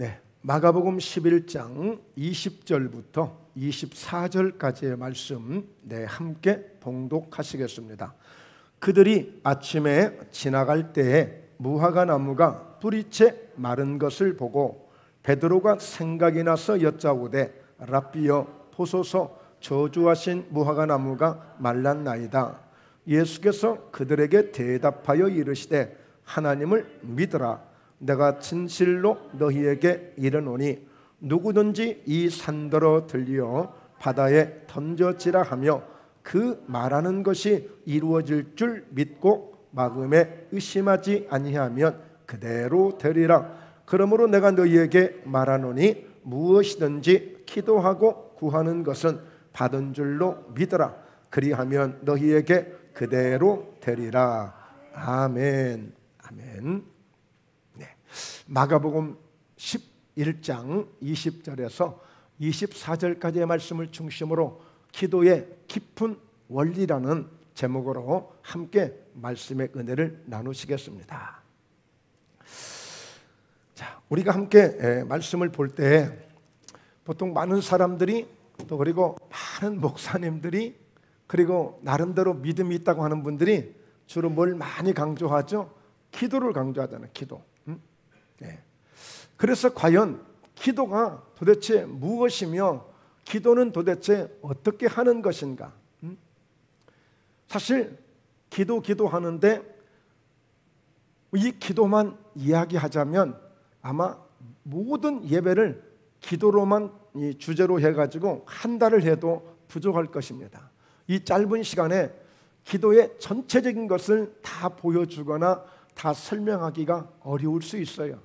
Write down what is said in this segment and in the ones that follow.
네, 마가복음 11장 20절부터 24절까지의 말씀 함께 봉독하시겠습니다. 그들이 아침에 지나갈 때에 무화과 나무가 뿌리채 마른 것을 보고 베드로가 생각이 나서 여짜오되 랍비여 보소서 저주하신 무화과 나무가 말랐나이다. 예수께서 그들에게 대답하여 이르시되 하나님을 믿으라. 내가 진실로 너희에게 이르노니 누구든지 이 산더러 들려 바다에 던져지라 하며 그 말하는 것이 이루어질 줄 믿고 마음에 의심하지 아니하면 그대로 되리라. 그러므로 내가 너희에게 말하노니 무엇이든지 기도하고 구하는 것은 받은 줄로 믿으라. 그리하면 너희에게 그대로 되리라. 아멘. 아멘. 네. 마가복음 11장 20절에서 24절까지의 말씀을 중심으로 기도의 깊은 원리라는 제목으로 함께 말씀의 은혜를 나누시겠습니다. 자, 우리가 함께 말씀을 볼 때 보통 많은 사람들이 또 그리고 많은 목사님들이 그리고 나름대로 믿음이 있다고 하는 분들이 주로 뭘 많이 강조하죠? 기도를 강조하잖아요. 기도. 네. 그래서 과연 기도가 도대체 무엇이며 기도는 도대체 어떻게 하는 것인가? 사실 기도하는데 이 기도만 이야기하자면 아마 모든 예배를 기도로만 이 주제로 해가지고 한 달을 해도 부족할 것입니다. 이 짧은 시간에 기도의 전체적인 것을 다 보여주거나 다 설명하기가 어려울 수 있어요.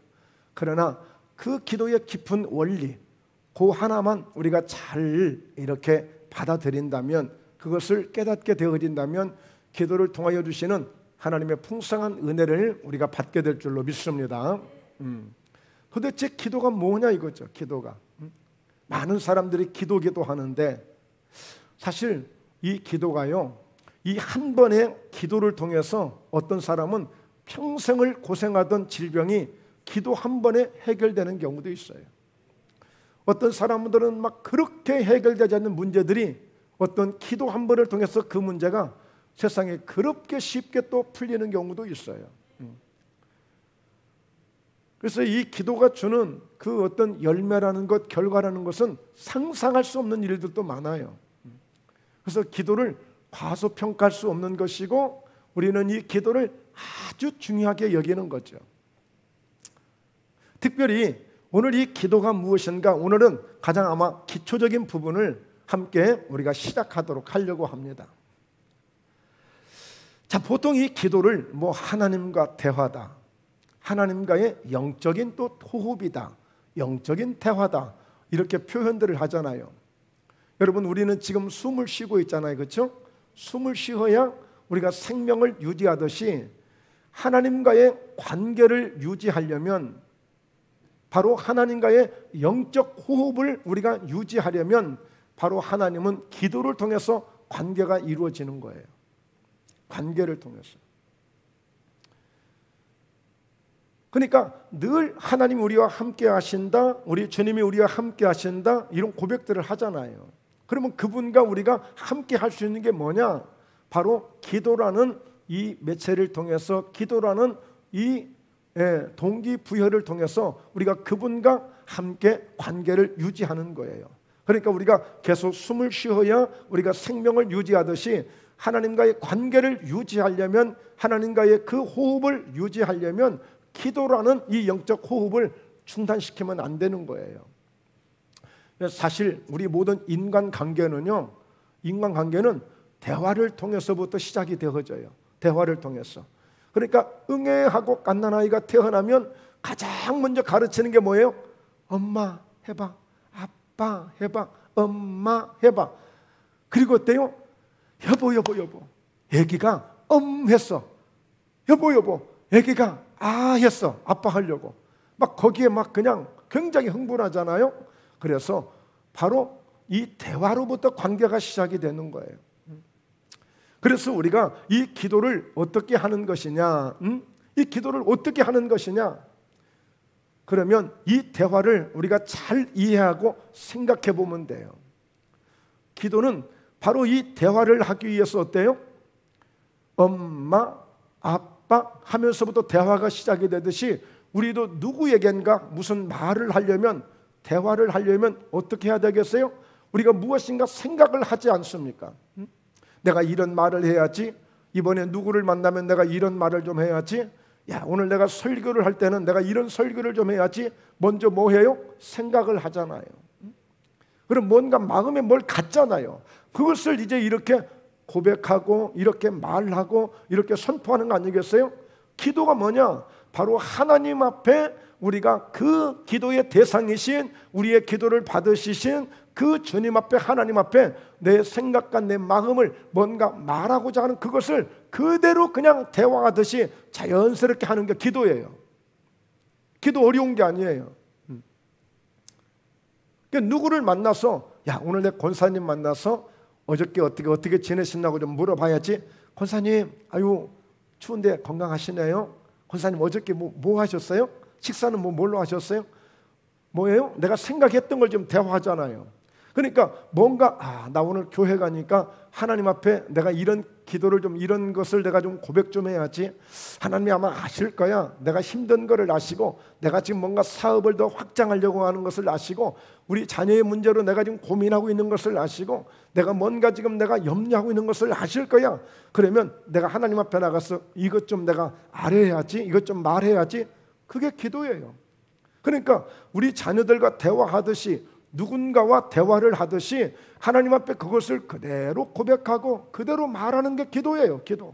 그러나 그 기도의 깊은 원리, 그 하나만 우리가 잘 이렇게 받아들인다면, 그것을 깨닫게 되어진다면 기도를 통하여 주시는 하나님의 풍성한 은혜를 우리가 받게 될 줄로 믿습니다. 도대체 기도가 뭐냐 이거죠. 기도가 많은 사람들이 기도하는데 사실 이 기도가요, 이 한 번의 기도를 통해서 어떤 사람은 평생을 고생하던 질병이 기도 한 번에 해결되는 경우도 있어요. 어떤 사람들은 막 그렇게 해결되지 않는 문제들이 어떤 기도 한 번을 통해서 그 문제가 세상에 그렇게 쉽게 또 풀리는 경우도 있어요. 그래서 이 기도가 주는 그 어떤 열매라는 것, 결과라는 것은 상상할 수 없는 일들도 많아요. 그래서 기도를 과소평가할 수 없는 것이고 우리는 이 기도를 아주 중요하게 여기는 거죠. 특별히 오늘 이 기도가 무엇인가, 오늘은 가장 아마 기초적인 부분을 함께 우리가 시작하도록 하려고 합니다. 자, 보통 이 기도를 뭐 하나님과 대화다, 하나님과의 영적인 또 호흡이다, 영적인 대화다, 이렇게 표현들을 하잖아요. 여러분, 우리는 지금 숨을 쉬고 있잖아요. 그렇죠? 숨을 쉬어야 우리가 생명을 유지하듯이 하나님과의 관계를 유지하려면, 바로 하나님과의 영적 호흡을 우리가 유지하려면 바로 하나님은 기도를 통해서 관계가 이루어지는 거예요. 관계를 통해서. 그러니까 늘 하나님 우리와 함께 하신다, 우리 주님이 우리와 함께 하신다, 이런 고백들을 하잖아요. 그러면 그분과 우리가 함께 할 수 있는 게 뭐냐? 바로 기도라는 이 매체를 통해서, 기도라는 이 동기부여를 통해서 우리가 그분과 함께 관계를 유지하는 거예요. 그러니까 우리가 계속 숨을 쉬어야 우리가 생명을 유지하듯이 하나님과의 관계를 유지하려면, 하나님과의 그 호흡을 유지하려면 기도라는 이 영적 호흡을 중단시키면 안 되는 거예요. 사실 우리 모든 인간관계는요, 인간관계는 대화를 통해서부터 시작이 되어져요. 대화를 통해서. 그러니까 응애하고 갓난아이가 태어나면 가장 먼저 가르치는 게 뭐예요? 엄마 해봐, 아빠 해봐, 엄마 해봐. 그리고 어때요? 여보 여보 여보, 애기가 했어. 여보 여보, 애기가 했어. 아빠 하려고 막 거기에 막 그냥 굉장히 흥분하잖아요. 그래서 바로 이 대화로부터 관계가 시작이 되는 거예요. 그래서 우리가 이 기도를 어떻게 하는 것이냐, 이 기도를 어떻게 하는 것이냐, 그러면 이 대화를 우리가 잘 이해하고 생각해 보면 돼요. 기도는 바로 이 대화를 하기 위해서 어때요? 엄마, 아빠 하면서부터 대화가 시작이 되듯이 우리도 누구에겐가 무슨 말을 하려면, 대화를 하려면 어떻게 해야 되겠어요? 우리가 무엇인가 생각을 하지 않습니까? 내가 이런 말을 해야지, 이번에 누구를 만나면 내가 이런 말을 좀 해야지, 야 오늘 내가 설교를 할 때는 내가 이런 설교를 좀 해야지, 먼저 뭐 해요? 생각을 하잖아요. 그럼 뭔가 마음에 뭘 갖잖아요. 그것을 이제 이렇게 고백하고 이렇게 말하고 이렇게 선포하는 거 아니겠어요? 기도가 뭐냐? 바로 하나님 앞에 우리가 그 기도의 대상이신, 우리의 기도를 받으시신 그 주님 앞에, 하나님 앞에 내 생각과 내 마음을 뭔가 말하고자 하는 그것을 그대로 그냥 대화하듯이 자연스럽게 하는 게 기도예요. 기도 어려운 게 아니에요. 누구를 만나서 야 오늘 내 권사님 만나서 어저께 어떻게 지내셨나고 좀 물어봐야지. 권사님 아유 추운데 건강하시네요. 권사님 어저께 뭐 하셨어요? 식사는 뭘로 하셨어요? 뭐예요? 내가 생각했던 걸 좀 대화하잖아요. 그러니까 뭔가 나 오늘 교회 가니까 하나님 앞에 내가 이런 기도를 좀, 이런 것을 내가 좀 고백 좀 해야지. 하나님이 아마 아실 거야. 내가 힘든 거를 아시고, 내가 지금 뭔가 사업을 더 확장하려고 하는 것을 아시고, 우리 자녀의 문제로 내가 지금 고민하고 있는 것을 아시고, 내가 뭔가 지금 내가 염려하고 있는 것을 아실 거야. 그러면 내가 하나님 앞에 나가서 이것 좀 내가 알아야지, 이것 좀 말해야지. 그게 기도예요. 그러니까 우리 자녀들과 대화하듯이, 누군가와 대화를 하듯이 하나님 앞에 그것을 그대로 고백하고 그대로 말하는 게 기도예요. 기도.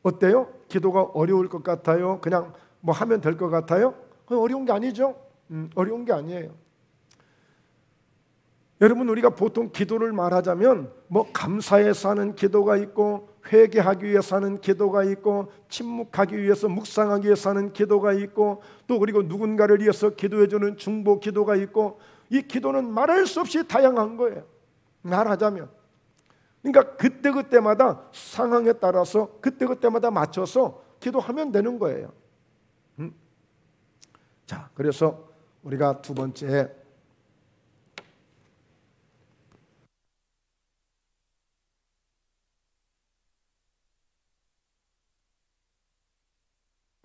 어때요? 기도가 어려울 것 같아요? 그냥 뭐 하면 될 것 같아요? 그건 어려운 게 아니죠. 어려운 게 아니에요. 여러분 우리가 보통 기도를 말하자면 뭐 감사해서 하는 기도가 있고, 회개하기 위해서 하는 기도가 있고, 침묵하기 위해서, 묵상하기 위해서 하는 기도가 있고, 또 그리고 누군가를 위해서 기도해주는 중보 기도가 있고, 이 기도는 말할 수 없이 다양한 거예요. 말하자면. 그러니까 그때그때마다 상황에 따라서 그때그때마다 맞춰서 기도하면 되는 거예요. 자, 그래서 우리가 두 번째,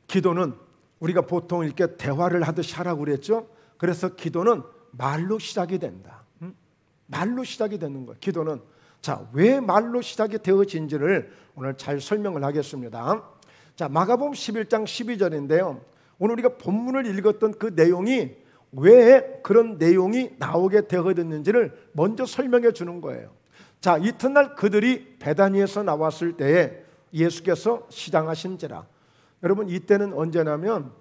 기도는 우리가 보통 이렇게 대화를 하듯이 하라고 그랬죠. 그래서 기도는 말로 시작이 된다. 말로 시작이 되는 거예요. 기도는. 자, 왜 말로 시작이 되어진지를 오늘 잘 설명을 하겠습니다. 자, 마가복음 11장 12절인데요. 오늘 우리가 본문을 읽었던 그 내용이 왜 그런 내용이 나오게 되어졌는지를 먼저 설명해 주는 거예요. 자, 이튿날 그들이 베다니에서 나왔을 때에 예수께서 시장하신지라. 여러분 이때는 언제냐면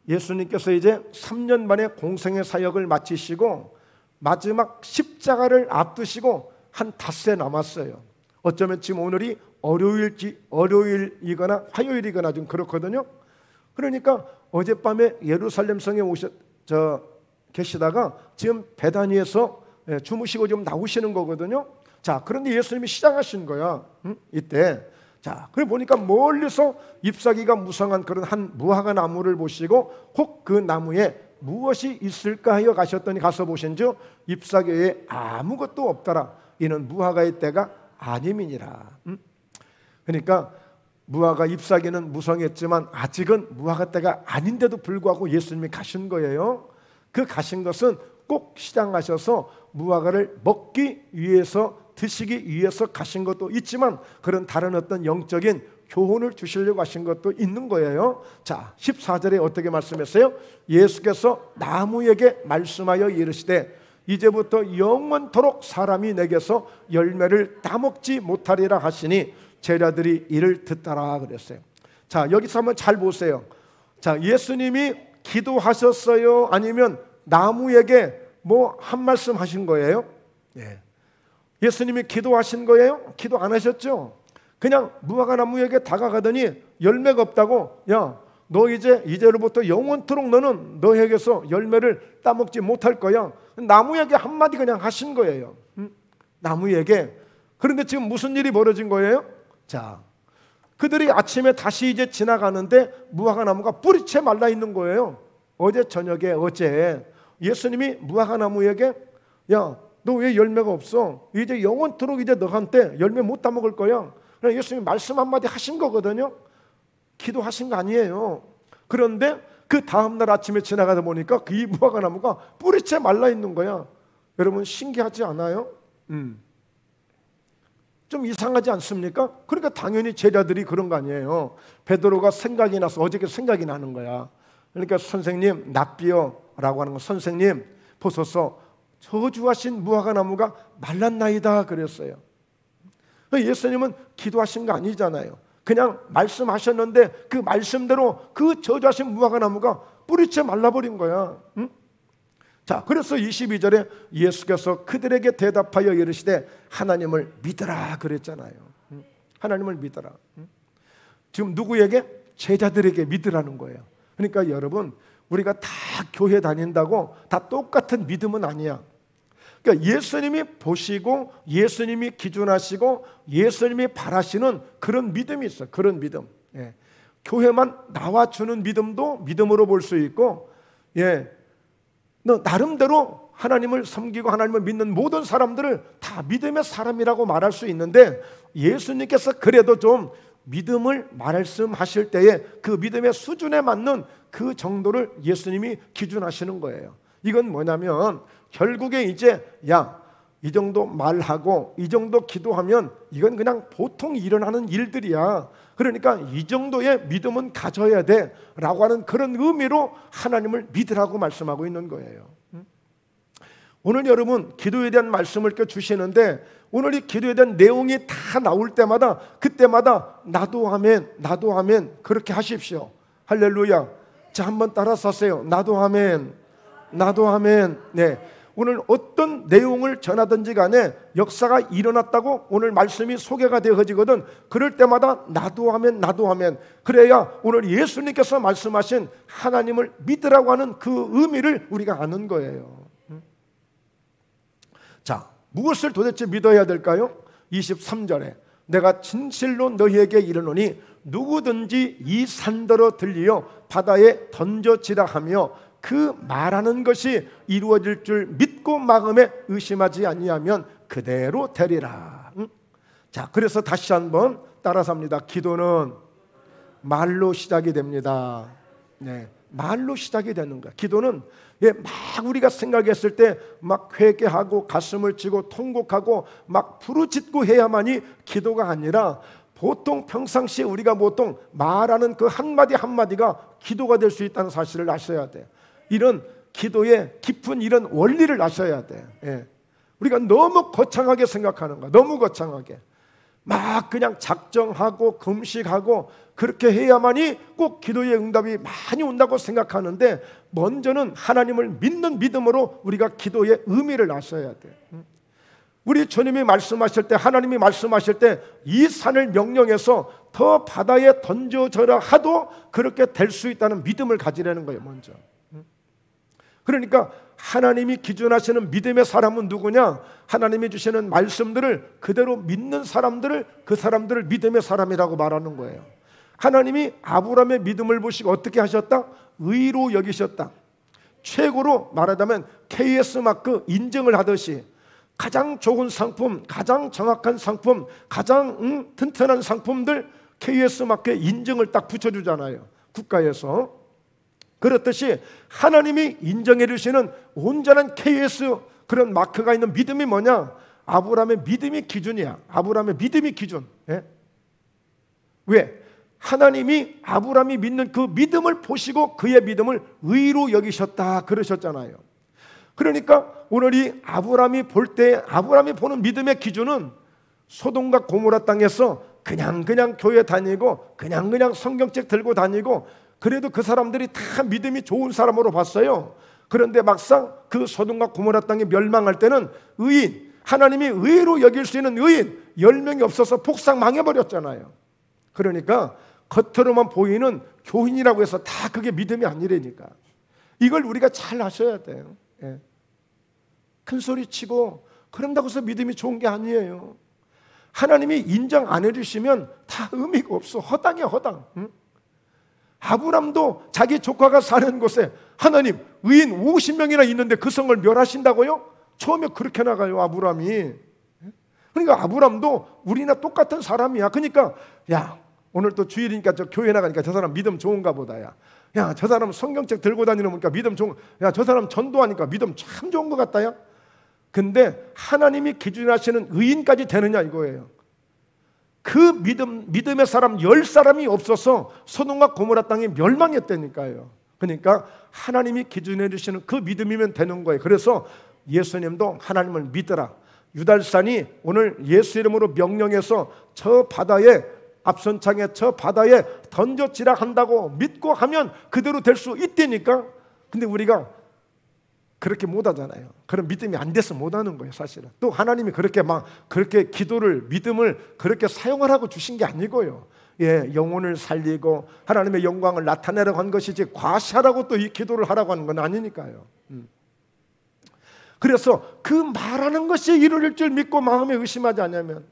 예수님께서 이제 3년 만에 공생의 사역을 마치시고 마지막 십자가를 앞두시고 한 닷새 남았어요. 어쩌면 지금 오늘이 월요일이거나 화요일이거나 좀 그렇거든요. 그러니까 어젯밤에 예루살렘 성에 계시다가 지금 베다니에서 주무시고 좀 나오시는 거거든요. 자, 그런데 예수님이 시장하신 거야. 이때. 자, 그래 보니까 멀리서 잎사귀가 무성한 그런 한 무화과 나무를 보시고 혹 그 나무에 무엇이 있을까 하여 가셨더니 가서 보신즉 잎사귀에 아무것도 없더라. 이는 무화과의 때가 아님이니라. 그러니까 무화과 잎사귀는 무성했지만 아직은 무화과 때가 아닌데도 불구하고 예수님이 가신 거예요. 그 가신 것은 꼭 시장하셔서 무화과를 먹기 위해서, 드시기 위해서 가신 것도 있지만 그런 다른 어떤 영적인 교훈을 주시려고 하신 것도 있는 거예요. 자, 14절에 어떻게 말씀했어요? 예수께서 나무에게 말씀하여 이르시되 이제부터 영원토록 사람이 내게서 열매를 따먹지 못하리라 하시니 제자들이 이를 듣더라 그랬어요. 자, 여기서 한번 잘 보세요. 자, 예수님이 기도하셨어요? 아니면 나무에게 뭐 한 말씀 하신 거예요? 예. 예수님이 기도하신 거예요? 기도 안 하셨죠? 그냥 무화과 나무에게 다가가더니 열매가 없다고, 야, 너 이제로부터 영원토록 너는 너에게서 열매를 따먹지 못할 거야. 나무에게 한마디 그냥 하신 거예요. 나무에게. 그런데 지금 무슨 일이 벌어진 거예요? 자, 그들이 아침에 다시 이제 지나가는데 무화과 나무가 뿌리채 말라 있는 거예요. 어제 저녁에 어제 예수님이 무화과나무에게 야, 너 왜 열매가 없어? 이제 영원토록 이제 너한테 열매 못 따먹을 거야. 그냥 예수님이 말씀 한마디 하신 거거든요. 기도하신 거 아니에요. 그런데 그 다음날 아침에 지나가다 보니까 그 이 무화과나무가 뿌리채 말라 있는 거야. 여러분 신기하지 않아요? 좀 이상하지 않습니까? 그러니까 당연히 제자들이 그런 거 아니에요. 베드로가 생각이 나서 어저께 생각이 나는 거야. 그러니까 선생님 납비요 라고 하는 거, 선생님 보소서 저주하신 무화과나무가 말랐나이다 그랬어요. 예수님은 기도하신 거 아니잖아요. 그냥 말씀하셨는데 그 말씀대로 그 저주하신 무화과나무가 뿌리채 말라버린 거야. 응? 자, 그래서 22절에 예수께서 그들에게 대답하여 이르시되 하나님을 믿으라 그랬잖아요. 하나님을 믿으라. 지금 누구에게? 제자들에게 믿으라는 거예요. 그러니까 여러분, 우리가 다 교회 다닌다고 다 똑같은 믿음은 아니야. 그러니까 예수님이 보시고 예수님이 기준하시고 예수님이 바라시는 그런 믿음이 있어요. 그런 믿음. 예. 교회만 나와주는 믿음도 믿음으로 볼 수 있고, 예, 너 나름대로 하나님을 섬기고 하나님을 믿는 모든 사람들을 다 믿음의 사람이라고 말할 수 있는데, 예수님께서 그래도 좀 믿음을 말씀하실 때에 그 믿음의 수준에 맞는 그 정도를 예수님이 기준하시는 거예요. 이건 뭐냐면 결국에 이제 야, 이 정도 말하고 이 정도 기도하면 이건 그냥 보통 일어나는 일들이야. 그러니까 이 정도의 믿음은 가져야 돼 라고 하는 그런 의미로 하나님을 믿으라고 말씀하고 있는 거예요. 오늘 여러분 기도에 대한 말씀을 주시는데, 오늘 이 기도에 대한 내용이 다 나올 때마다 그때마다 나도 아멘, 나도 아멘 그렇게 하십시오. 할렐루야. 자, 한번 따라서 하세요. 나도 아멘, 나도 아멘. 네. 오늘 어떤 내용을 전하든지 간에 역사가 일어났다고 오늘 말씀이 소개가 되어지거든. 그럴 때마다 나도 하면 나도 하면, 그래야 오늘 예수님께서 말씀하신 하나님을 믿으라고 하는 그 의미를 우리가 아는 거예요. 자, 무엇을 도대체 믿어야 될까요? 23절에 내가 진실로 너희에게 이르노니 누구든지 이 산더러 들리어 바다에 던져지라 하며 그 말하는 것이 이루어질 줄 믿고 마음에 의심하지 아니하면 그대로 되리라. 자, 그래서 다시 한번 따라서 합니다. 기도는 말로 시작이 됩니다. 네, 말로 시작이 되는 거야. 기도는 막 우리가 생각했을 때 막 회개하고 가슴을 치고 통곡하고 막 부르짖고 해야만이 기도가 아니라, 보통 평상시에 우리가 보통 말하는 그 한마디 한마디가 기도가 될 수 있다는 사실을 아셔야 돼. 이런 기도의 깊은 이런 원리를 아셔야 돼. 예. 우리가 너무 거창하게 생각하는 거야. 너무 거창하게 막 그냥 작정하고 금식하고 그렇게 해야만이 꼭 기도의 응답이 많이 온다고 생각하는데, 먼저는 하나님을 믿는 믿음으로 우리가 기도의 의미를 아셔야 돼. 우리 주님이 말씀하실 때, 하나님이 말씀하실 때 이 산을 명령해서 더 바다에 던져져라 하도 그렇게 될 수 있다는 믿음을 가지라는 거예요. 먼저. 그러니까 하나님이 기준하시는 믿음의 사람은 누구냐? 하나님이 주시는 말씀들을 그대로 믿는 사람들을, 그 사람들을 믿음의 사람이라고 말하는 거예요. 하나님이 아브라함의 믿음을 보시고 어떻게 하셨다? 의로 여기셨다. 최고로 말하자면 KS 마크 인증을 하듯이 가장 좋은 상품, 가장 정확한 상품, 가장 튼튼한 상품들 KS 마크에 인증을 딱 붙여주잖아요, 국가에서. 그렇듯이 하나님이 인정해 주시는 온전한 KS 그런 마크가 있는 믿음이 뭐냐? 아브라함의 믿음이 기준이야. 아브라함의 믿음이 기준. 예? 왜? 하나님이 아브라함이 믿는 그 믿음을 보시고 그의 믿음을 의로 여기셨다 그러셨잖아요. 그러니까 오늘 이 아브라함이 볼 때, 아브라함이 보는 믿음의 기준은 소돔과 고모라 땅에서 그냥 교회 다니고 그냥 성경책 들고 다니고, 그래도 그 사람들이 다 믿음이 좋은 사람으로 봤어요. 그런데 막상 그 소돔과 고모라 땅이 멸망할 때는 의인, 하나님이 의로 여길 수 있는 의인 10명이 없어서 폭삭 망해버렸잖아요. 그러니까 겉으로만 보이는 교인이라고 해서 다 그게 믿음이 아니라니까. 이걸 우리가 잘 아셔야 돼요. 예. 큰 소리 치고 그런다고 해서 믿음이 좋은 게 아니에요. 하나님이 인정 안 해주시면 다 의미가 없어. 허당이야, 허당. 응? 아브람도 자기 조카가 사는 곳에 하나님 의인 50명이나 있는데 그 성을 멸하신다고요? 처음에 그렇게 나가요, 아브람이. 그러니까 아브람도 우리나 똑같은 사람이야. 그러니까 야, 오늘 또 주일이니까 저 교회 나가니까 저 사람 믿음 좋은가 보다. 야, 저 사람 성경책 들고 다니는 거니까 믿음 좋은. 야, 저 사람 전도하니까 믿음 참 좋은 것 같다. 야. 근데 하나님이 기준하시는 의인까지 되느냐 이거예요. 그 믿음의 사람 10사람이 없어서 소돔과 고모라 땅이 멸망했다니까요. 그러니까 하나님이 기준해 주시는 그 믿음이면 되는 거예요. 그래서 예수님도 하나님을 믿으라. 유달산이 오늘 예수 이름으로 명령해서 저 바다에, 앞선창에 저 바다에 던져지라 한다고 믿고 하면 그대로 될 수 있다니까. 근데 우리가 그렇게 못 하잖아요. 그런 믿음이 안 돼서 못 하는 거예요, 사실은. 또 하나님이 그렇게 기도를, 믿음을 그렇게 사용하라고 주신 게 아니고요. 예, 영혼을 살리고 하나님의 영광을 나타내라고 한 것이지 과시하라고 또 이 기도를 하라고 하는 건 아니니까요. 그래서 그 말하는 것이 이루어질 줄 믿고 마음에 의심하지 않으면,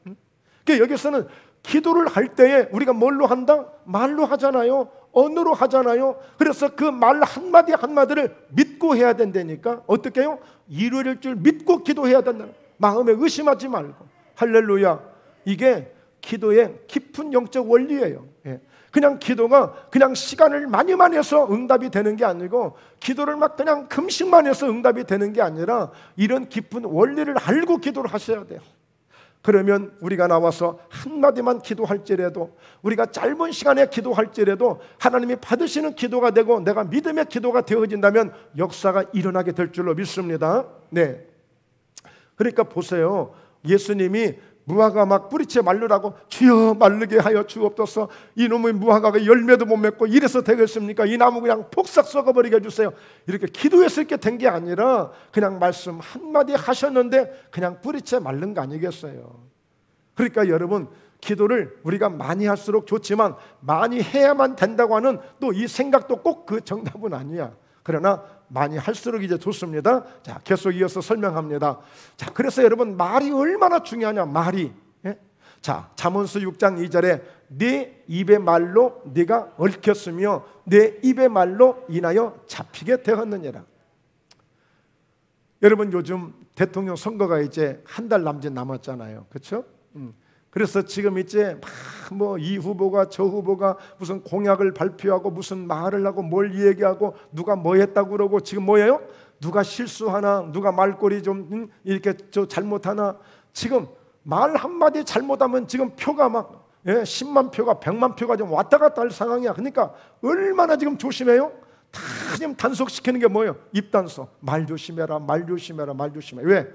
그러니까 여기서는 기도를 할 때에 우리가 뭘로 한다? 말로 하잖아요. 언어로 하잖아요. 그래서 그 말 한마디 한마디를 믿고 해야 된다니까. 어떻게 해요? 이루어질 줄 믿고 기도해야 된다. 마음에 의심하지 말고. 할렐루야. 이게 기도의 깊은 영적 원리예요. 그냥 기도가 그냥 시간을 많이 해서 응답이 되는 게 아니고, 기도를 막 그냥 금식만 해서 응답이 되는 게 아니라 이런 깊은 원리를 알고 기도를 하셔야 돼요. 그러면 우리가 나와서 한마디만 기도할지라도, 우리가 짧은 시간에 기도할지라도 하나님이 받으시는 기도가 되고 내가 믿음의 기도가 되어진다면 역사가 일어나게 될 줄로 믿습니다. 네. 그러니까 보세요. 예수님이 무화과 막 뿌리채 말르라고 주여 말르게 하여 주옵소서. 이놈의 무화과가 열매도 못 맺고 이래서 되겠습니까? 이 나무 그냥 폭삭 썩어버리게 해주세요. 이렇게 기도했을 게 된 게 아니라 그냥 말씀 한마디 하셨는데 그냥 뿌리채 말른 거 아니겠어요? 그러니까 여러분, 기도를 우리가 많이 할수록 좋지만 많이 해야만 된다고 하는 또 이 생각도 꼭 그 정답은 아니야. 그러나 많이 할수록 이제 좋습니다. 자, 계속 이어서 설명합니다. 자, 그래서 여러분, 말이 얼마나 중요하냐, 말이. 예? 자, 잠언서 6장 2절에 네 입의 말로 네가 얽혔으며 내 입의 말로 인하여 잡히게 되었느니라. 여러분, 요즘 대통령 선거가 이제 한 달 남짓 남았잖아요. 그렇죠? 그래서 지금 이제 뭐 이 후보가 저 후보가 무슨 공약을 발표하고 무슨 말을 하고 뭘 얘기하고 누가 뭐 했다고 그러고, 지금 뭐예요? 누가 실수하나, 누가 말꼬리 좀 이렇게 저 잘못하나. 지금 말 한마디 잘못하면 지금 표가 막 10만 표가 100만 표가 좀 왔다 갔다 할 상황이야. 그러니까 얼마나 지금 조심해요? 다 지금 단속시키는 게 뭐예요? 입단속. 말 조심해라, 말 조심해라, 말 조심해. 왜?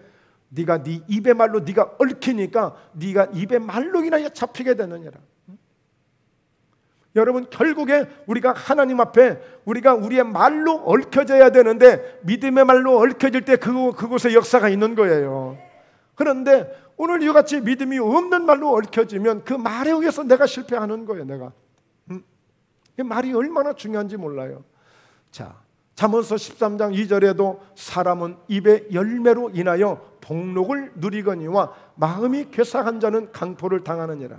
네가 네 입의 말로 네가 얽히니까 네가 입의 말로 인하여 잡히게 되느니라. 여러분, 결국에 우리가 하나님 앞에 우리가 우리의 말로 얽혀져야 되는데 믿음의 말로 얽혀질 때 그곳에 역사가 있는 거예요. 그런데 오늘 이같이 믿음이 없는 말로 얽혀지면 그 말에 의해서 내가 실패하는 거예요. 내가 이 말이 얼마나 중요한지 몰라요. 자, 잠언서 13장 2절에도 사람은 입의 열매로 인하여 복록을 누리거니와 마음이 괴삭한 자는 강포를 당하느니라.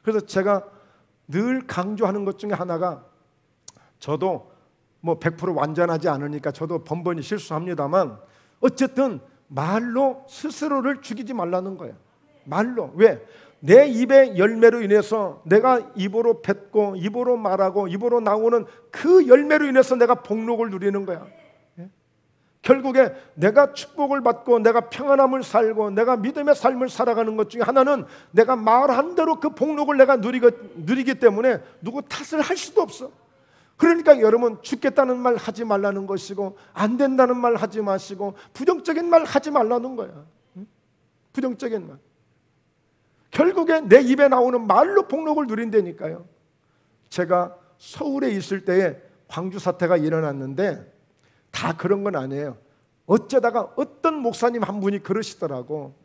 그래서 제가 늘 강조하는 것 중에 하나가, 저도 뭐 100% 완전하지 않으니까 저도 번번이 실수합니다만 어쨌든 말로 스스로를 죽이지 말라는 거예요. 말로. 왜? 내 입의 열매로 인해서 내가 입으로 뱉고 입으로 말하고 입으로 나오는 그 열매로 인해서 내가 복록을 누리는 거야. 결국에 내가 축복을 받고 내가 평안함을 살고 내가 믿음의 삶을 살아가는 것 중에 하나는 내가 말한 대로 그 복록을 내가 누리기 때문에 누구 탓을 할 수도 없어. 그러니까 여러분, 죽겠다는 말 하지 말라는 것이고 안 된다는 말 하지 마시고 부정적인 말 하지 말라는 거야. 부정적인 말. 결국에 내 입에 나오는 말로 복록을 누린다니까요. 제가 서울에 있을 때에 광주 사태가 일어났는데 다 그런 건 아니에요. 어쩌다가 어떤 목사님 한 분이 그러시더라고.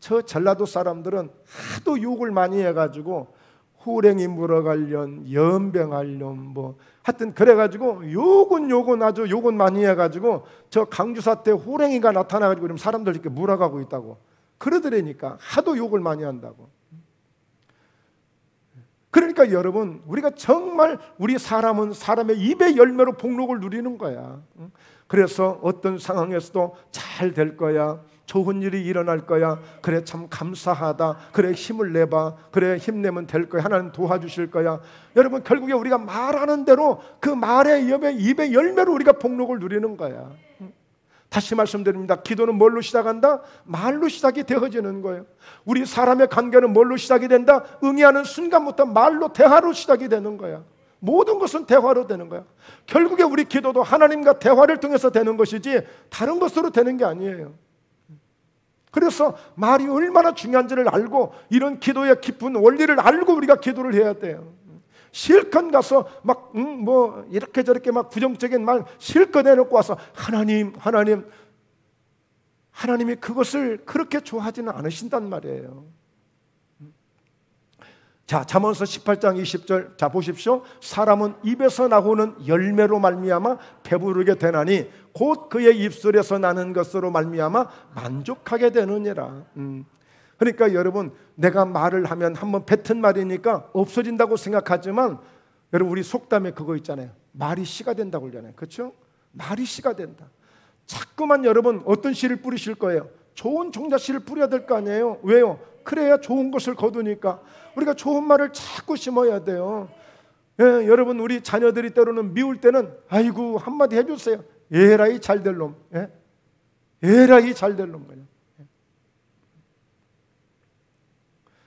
저 전라도 사람들은 하도 욕을 많이 해가지고 호랭이 물어갈련, 연병할련, 뭐 하여튼 그래가지고 욕은 아주 욕은 많이 해가지고 저 강주 사태 호랭이가 나타나가지고 그럼 사람들 이렇게 물어가고 있다고 그러더라니까. 하도 욕을 많이 한다고. 그러니까 여러분, 우리가 정말 우리 사람은 사람의 입의 열매로 복록을 누리는 거야. 그래서 어떤 상황에서도 잘 될 거야, 좋은 일이 일어날 거야, 그래 참 감사하다, 그래 힘을 내봐, 그래 힘내면 될 거야, 하나님 도와주실 거야. 여러분, 결국에 우리가 말하는 대로 그 말의 입의 열매로 우리가 복록을 누리는 거야. 다시 말씀드립니다. 기도는 뭘로 시작한다? 말로 시작이 되어지는 거예요. 우리 사람의 관계는 뭘로 시작이 된다? 응애하는 순간부터 말로, 대화로 시작이 되는 거야. 모든 것은 대화로 되는 거야. 결국에 우리 기도도 하나님과 대화를 통해서 되는 것이지 다른 것으로 되는 게 아니에요. 그래서 말이 얼마나 중요한지를 알고, 이런 기도의 깊은 원리를 알고 우리가 기도를 해야 돼요. 실컷 가서 막 뭐 이렇게 저렇게 막 부정적인 말 실컷 해놓고 와서 하나님이 그것을 그렇게 좋아하지는 않으신단 말이에요. 자, 잠언서 18장 20절, 자 보십시오. 사람은 입에서 나오는 열매로 말미암아 배부르게 되나니 곧 그의 입술에서 나는 것으로 말미암아 만족하게 되느니라. 그러니까 여러분, 내가 말을 하면 한번 뱉은 말이니까 없어진다고 생각하지만, 여러분, 우리 속담에 그거 있잖아요. 말이 씨가 된다고 그러잖아요. 그렇죠? 말이 씨가 된다. 자꾸만 여러분 어떤 씨를 뿌리실 거예요? 좋은 종자 씨를 뿌려야 될 거 아니에요? 왜요? 그래야 좋은 것을 거두니까. 우리가 좋은 말을 자꾸 심어야 돼요. 예, 여러분, 우리 자녀들이 때로는 미울 때는 아이고 한마디 해주세요. 에라이 잘될 놈. 예? 에라이 잘될 놈.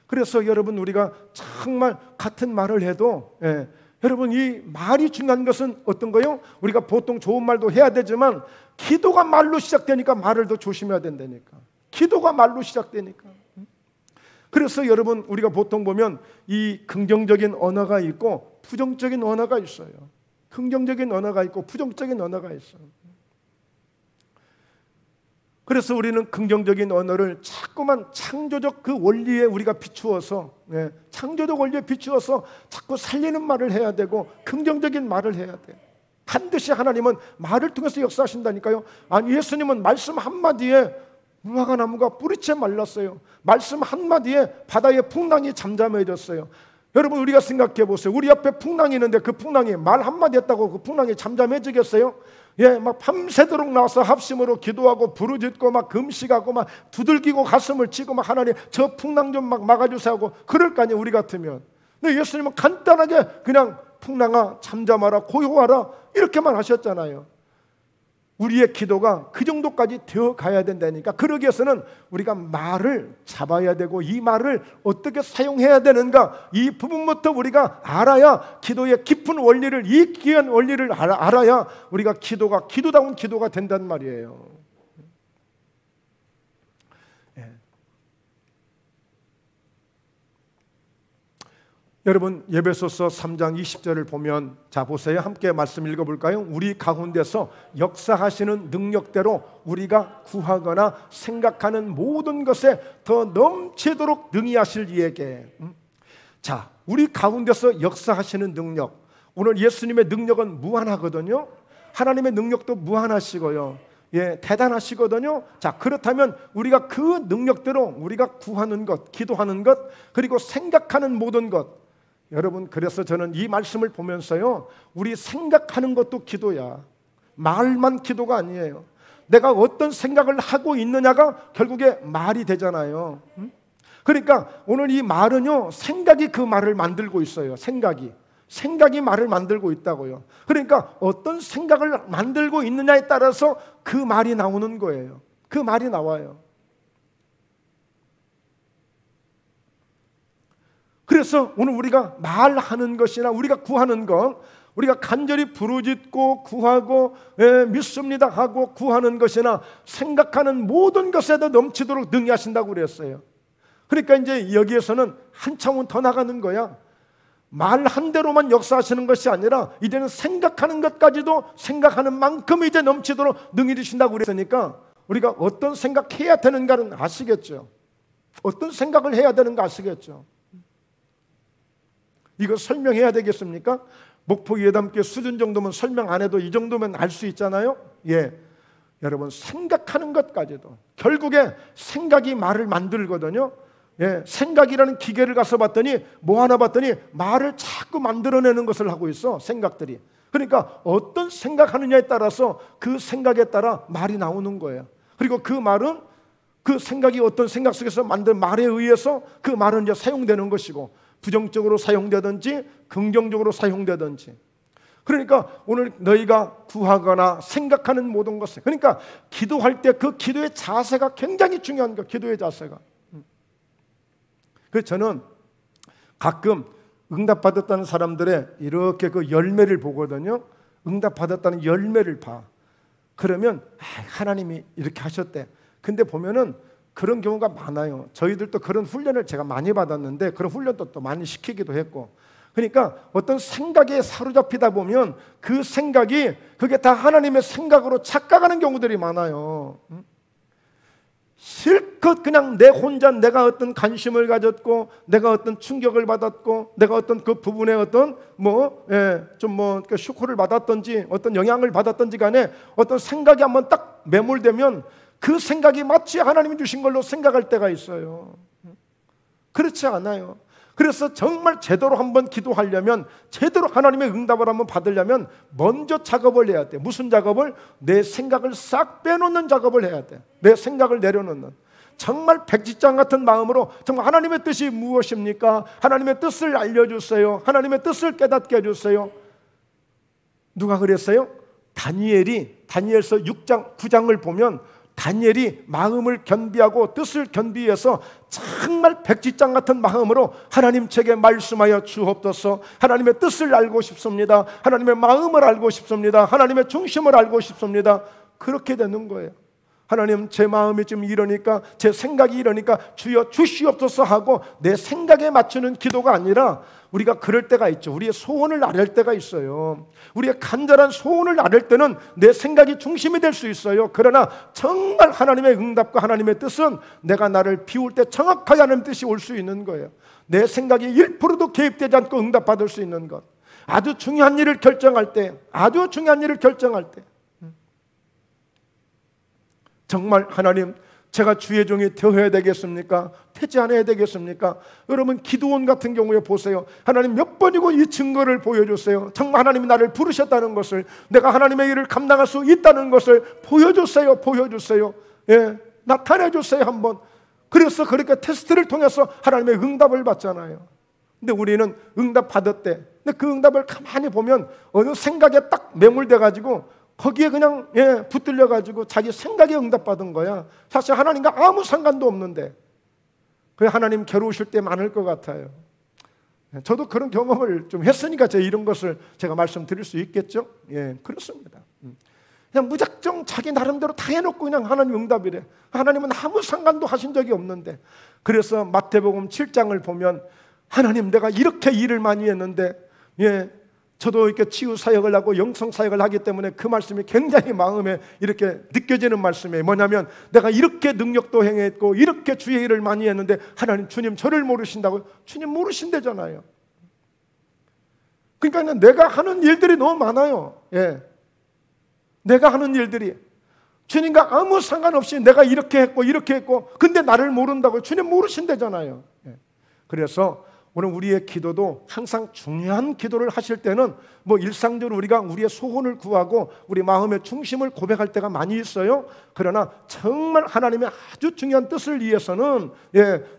그래서 여러분, 우리가 정말 같은 말을 해도, 여러분, 이 말이 중요한 것은 어떤 거요? 우리가 보통 좋은 말도 해야 되지만 기도가 말로 시작되니까 말을 더 조심해야 된다니까. 기도가 말로 시작되니까. 그래서 여러분, 우리가 보통 보면 이 긍정적인 언어가 있고 부정적인 언어가 있어요. 긍정적인 언어가 있고 부정적인 언어가 있어요. 그래서 우리는 긍정적인 언어를 자꾸만 창조적 그 원리에 우리가 비추어서, 창조적 원리에 비추어서 자꾸 살리는 말을 해야 되고 긍정적인 말을 해야 돼요. 반드시 하나님은 말을 통해서 역사하신다니까요. 아니, 예수님은 말씀 한마디에 무화과 나무가 뿌리채 말랐어요. 말씀 한마디에 바다의 풍랑이 잠잠해졌어요. 여러분, 우리가 생각해 보세요. 우리 옆에 풍랑이 있는데 그 풍랑이 말 한마디 했다고 그 풍랑이 잠잠해지겠어요? 예, 막 밤새도록 나와서 합심으로 기도하고 부르짖고 막 금식하고 막 두들기고 가슴을 치고 막 하나님 저 풍랑 좀 막 막아주세요 하고 그럴 거 아니에요, 우리 같으면. 근데 예수님은 간단하게 그냥 풍랑아 잠잠하라, 고요하라 이렇게만 하셨잖아요. 우리의 기도가 그 정도까지 되어 가야 된다니까. 그러기 위해서는 우리가 말을 잡아야 되고 이 말을 어떻게 사용해야 되는가, 이 부분부터 우리가 알아야 기도의 깊은 원리를, 이 귀한 원리를 알아야 우리가 기도가 기도다운 기도가 된단 말이에요. 여러분, 에베소서 3장 20절을 보면, 자 보세요. 함께 말씀 읽어볼까요? 우리 가운데서 역사하시는 능력대로 우리가 구하거나 생각하는 모든 것에 더 넘치도록 능히 하실 이에게. 자, 우리 가운데서 역사하시는 능력. 오늘 예수님의 능력은 무한하거든요. 하나님의 능력도 무한하시고요. 예, 대단하시거든요. 자, 그렇다면 우리가 그 능력대로 우리가 구하는 것, 기도하는 것, 그리고 생각하는 모든 것. 여러분, 그래서 저는 이 말씀을 보면서요, 우리 생각하는 것도 기도야. 말만 기도가 아니에요. 내가 어떤 생각을 하고 있느냐가 결국에 말이 되잖아요. 그러니까 오늘 이 말은요, 생각이 그 말을 만들고 있어요. 생각이 말을 만들고 있다고요. 그러니까 어떤 생각을 만들고 있느냐에 따라서 그 말이 나오는 거예요. 그 말이 나와요. 그래서 오늘 우리가 말하는 것이나 우리가 구하는 것, 우리가 간절히 부르짖고 구하고 믿습니다 하고 구하는 것이나 생각하는 모든 것에도 넘치도록 능히 하신다고 그랬어요. 그러니까 이제 여기에서는 한 차원 더 나가는 거야. 말 한 대로만 역사하시는 것이 아니라 이제는 생각하는 것까지도 생각하는 만큼 이제 넘치도록 능히 주신다고 그랬으니까 우리가 어떤 생각해야 되는가는 아시겠죠? 어떤 생각을 해야 되는가 아시겠죠? 이거 설명해야 되겠습니까? 목포 예담교회 수준 정도면 설명 안 해도 이 정도면 알 수 있잖아요. 예, 여러분, 생각하는 것까지도 결국에 생각이 말을 만들거든요. 생각이라는 기계를 가서 봤더니 뭐 하나 봤더니 말을 자꾸 만들어내는 것을 하고 있어. 생각들이. 그러니까 어떤 생각하느냐에 따라서 그 생각에 따라 말이 나오는 거예요. 그리고 그 말은 그 생각이 어떤 생각 속에서 만든 말에 의해서 그 말은 이제 사용되는 것이고, 부정적으로 사용되든지 긍정적으로 사용되든지. 그러니까 오늘 너희가 구하거나 생각하는 모든 것을, 그러니까 기도할 때 그 기도의 자세가 굉장히 중요한 거예요. 기도의 자세가. 그래서 저는 가끔 응답받았다는 사람들의 이렇게 그 열매를 보거든요. 응답받았다는 열매를 봐. 그러면 하나님이 이렇게 하셨대. 근데 보면은 그런 경우가 많아요. 저희들도 그런 훈련을 제가 많이 받았는데, 그런 훈련도 또 많이 시키기도 했고. 그러니까 어떤 생각에 사로잡히다 보면 그 생각이 그게 다 하나님의 생각으로 착각하는 경우들이 많아요. 실컷 그냥 내 혼자 내가 어떤 관심을 가졌고, 내가 어떤 충격을 받았고, 내가 어떤 그 부분에 어떤 그 쇼크를 받았던지 어떤 영향을 받았던지 간에 어떤 생각이 한번 딱 매몰되면 그 생각이 마치 하나님이 주신 걸로 생각할 때가 있어요. 그렇지 않아요. 그래서 정말 제대로 한번 기도하려면, 제대로 하나님의 응답을 한번 받으려면 먼저 작업을 해야 돼. 무슨 작업을? 내 생각을 싹 빼놓는 작업을 해야 돼. 내 생각을 내려놓는. 정말 백지장 같은 마음으로 정말 하나님의 뜻이 무엇입니까? 하나님의 뜻을 알려주세요. 하나님의 뜻을 깨닫게 해주세요. 누가 그랬어요? 다니엘서 6장 9장을 보면 다니엘이 마음을 겸비하고 뜻을 겸비해서 정말 백지장 같은 마음으로 하나님 제게 말씀하여 주옵소서. 하나님의 뜻을 알고 싶습니다. 하나님의 마음을 알고 싶습니다. 하나님의 중심을 알고 싶습니다. 그렇게 되는 거예요. 하나님, 제 마음이 지금 이러니까, 제 생각이 이러니까 주여 주시옵소서 하고 내 생각에 맞추는 기도가 아니라, 우리가 그럴 때가 있죠. 우리의 소원을 아뢰을 때가 있어요. 우리의 간절한 소원을 아뢰을 때는 내 생각이 중심이 될 수 있어요. 그러나 정말 하나님의 응답과 하나님의 뜻은 내가 나를 비울 때 정확하게 하는 뜻이 올 수 있는 거예요. 내 생각이 1%도 개입되지 않고 응답받을 수 있는 것. 아주 중요한 일을 결정할 때, 아주 중요한 일을 결정할 때 정말 하나님, 제가 주의 종이 되어야 되겠습니까? 되지 않아야 되겠습니까? 여러분, 기드온 같은 경우에 보세요. 하나님 몇 번이고 이 증거를 보여줬어요. 정말 하나님이 나를 부르셨다는 것을, 내가 하나님의 일을 감당할 수 있다는 것을 보여줬어요. 나타내줬어요 한번. 그래서 그렇게 테스트를 통해서 하나님의 응답을 받잖아요. 근데 우리는 응답 받았대. 근데 그 응답을 가만히 보면 어느 생각에 딱 매몰돼가지고 거기에 그냥 붙들려가지고 자기 생각에 응답받은 거야. 사실 하나님과 아무 상관도 없는데. 그 하나님 괴로우실 때 많을 것 같아요. 저도 그런 경험을 좀 했으니까 이런 것을 제가 말씀드릴 수 있겠죠. 그렇습니다. 그냥 무작정 자기 나름대로 다 해놓고 그냥 하나님 응답이래. 하나님은 아무 상관도 하신 적이 없는데. 그래서 마태복음 7장을 보면, 하나님, 내가 이렇게 일을 많이 했는데, 저도 이렇게 치유 사역을 하고 영성 사역을 하기 때문에 그 말씀이 굉장히 마음에 이렇게 느껴지는 말씀이에요. 뭐냐면, 내가 이렇게 능력도 행했고 이렇게 주의 일을 많이 했는데 하나님, 주님 저를 모르신다고요? 주님 모르신대잖아요. 그러니까 내가 하는 일들이 너무 많아요. 내가 하는 일들이 주님과 아무 상관없이 내가 이렇게 했고 근데 나를 모른다고요? 주님 모르신대잖아요. 그래서 오늘 우리의 기도도 항상 중요한 기도를 하실 때는 일상적으로 우리가 우리의 소원을 구하고 우리 마음의 중심을 고백할 때가 많이 있어요. 그러나 정말 하나님의 아주 중요한 뜻을 위해서는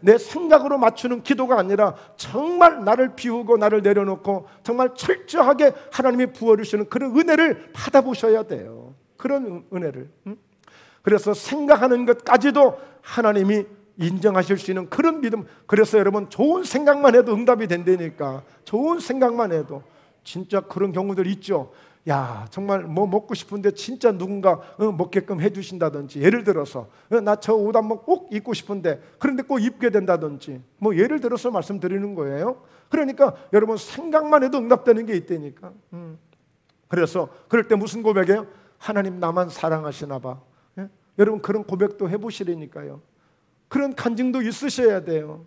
내 생각으로 맞추는 기도가 아니라 정말 나를 비우고 나를 내려놓고 정말 철저하게 하나님이 부어주시는 그런 은혜를 받아보셔야 돼요. 그런 은혜를. 그래서 생각하는 것까지도 하나님이 인정하실 수 있는 그런 믿음. 그래서 여러분, 좋은 생각만 해도 응답이 된다니까. 좋은 생각만 해도. 진짜 그런 경우들 있죠. 정말 뭐 먹고 싶은데 진짜 누군가 먹게끔 해주신다든지, 예를 들어서 나 저 옷 한번 꼭 입고 싶은데 그런데 꼭 입게 된다든지, 예를 들어서 말씀드리는 거예요. 그러니까 여러분, 생각만 해도 응답되는 게 있다니까. 그래서 그럴 때 무슨 고백이에요? 하나님, 나만 사랑하시나 봐. 여러분, 그런 고백도 해보시라니까요. 그런 간증도 있으셔야 돼요.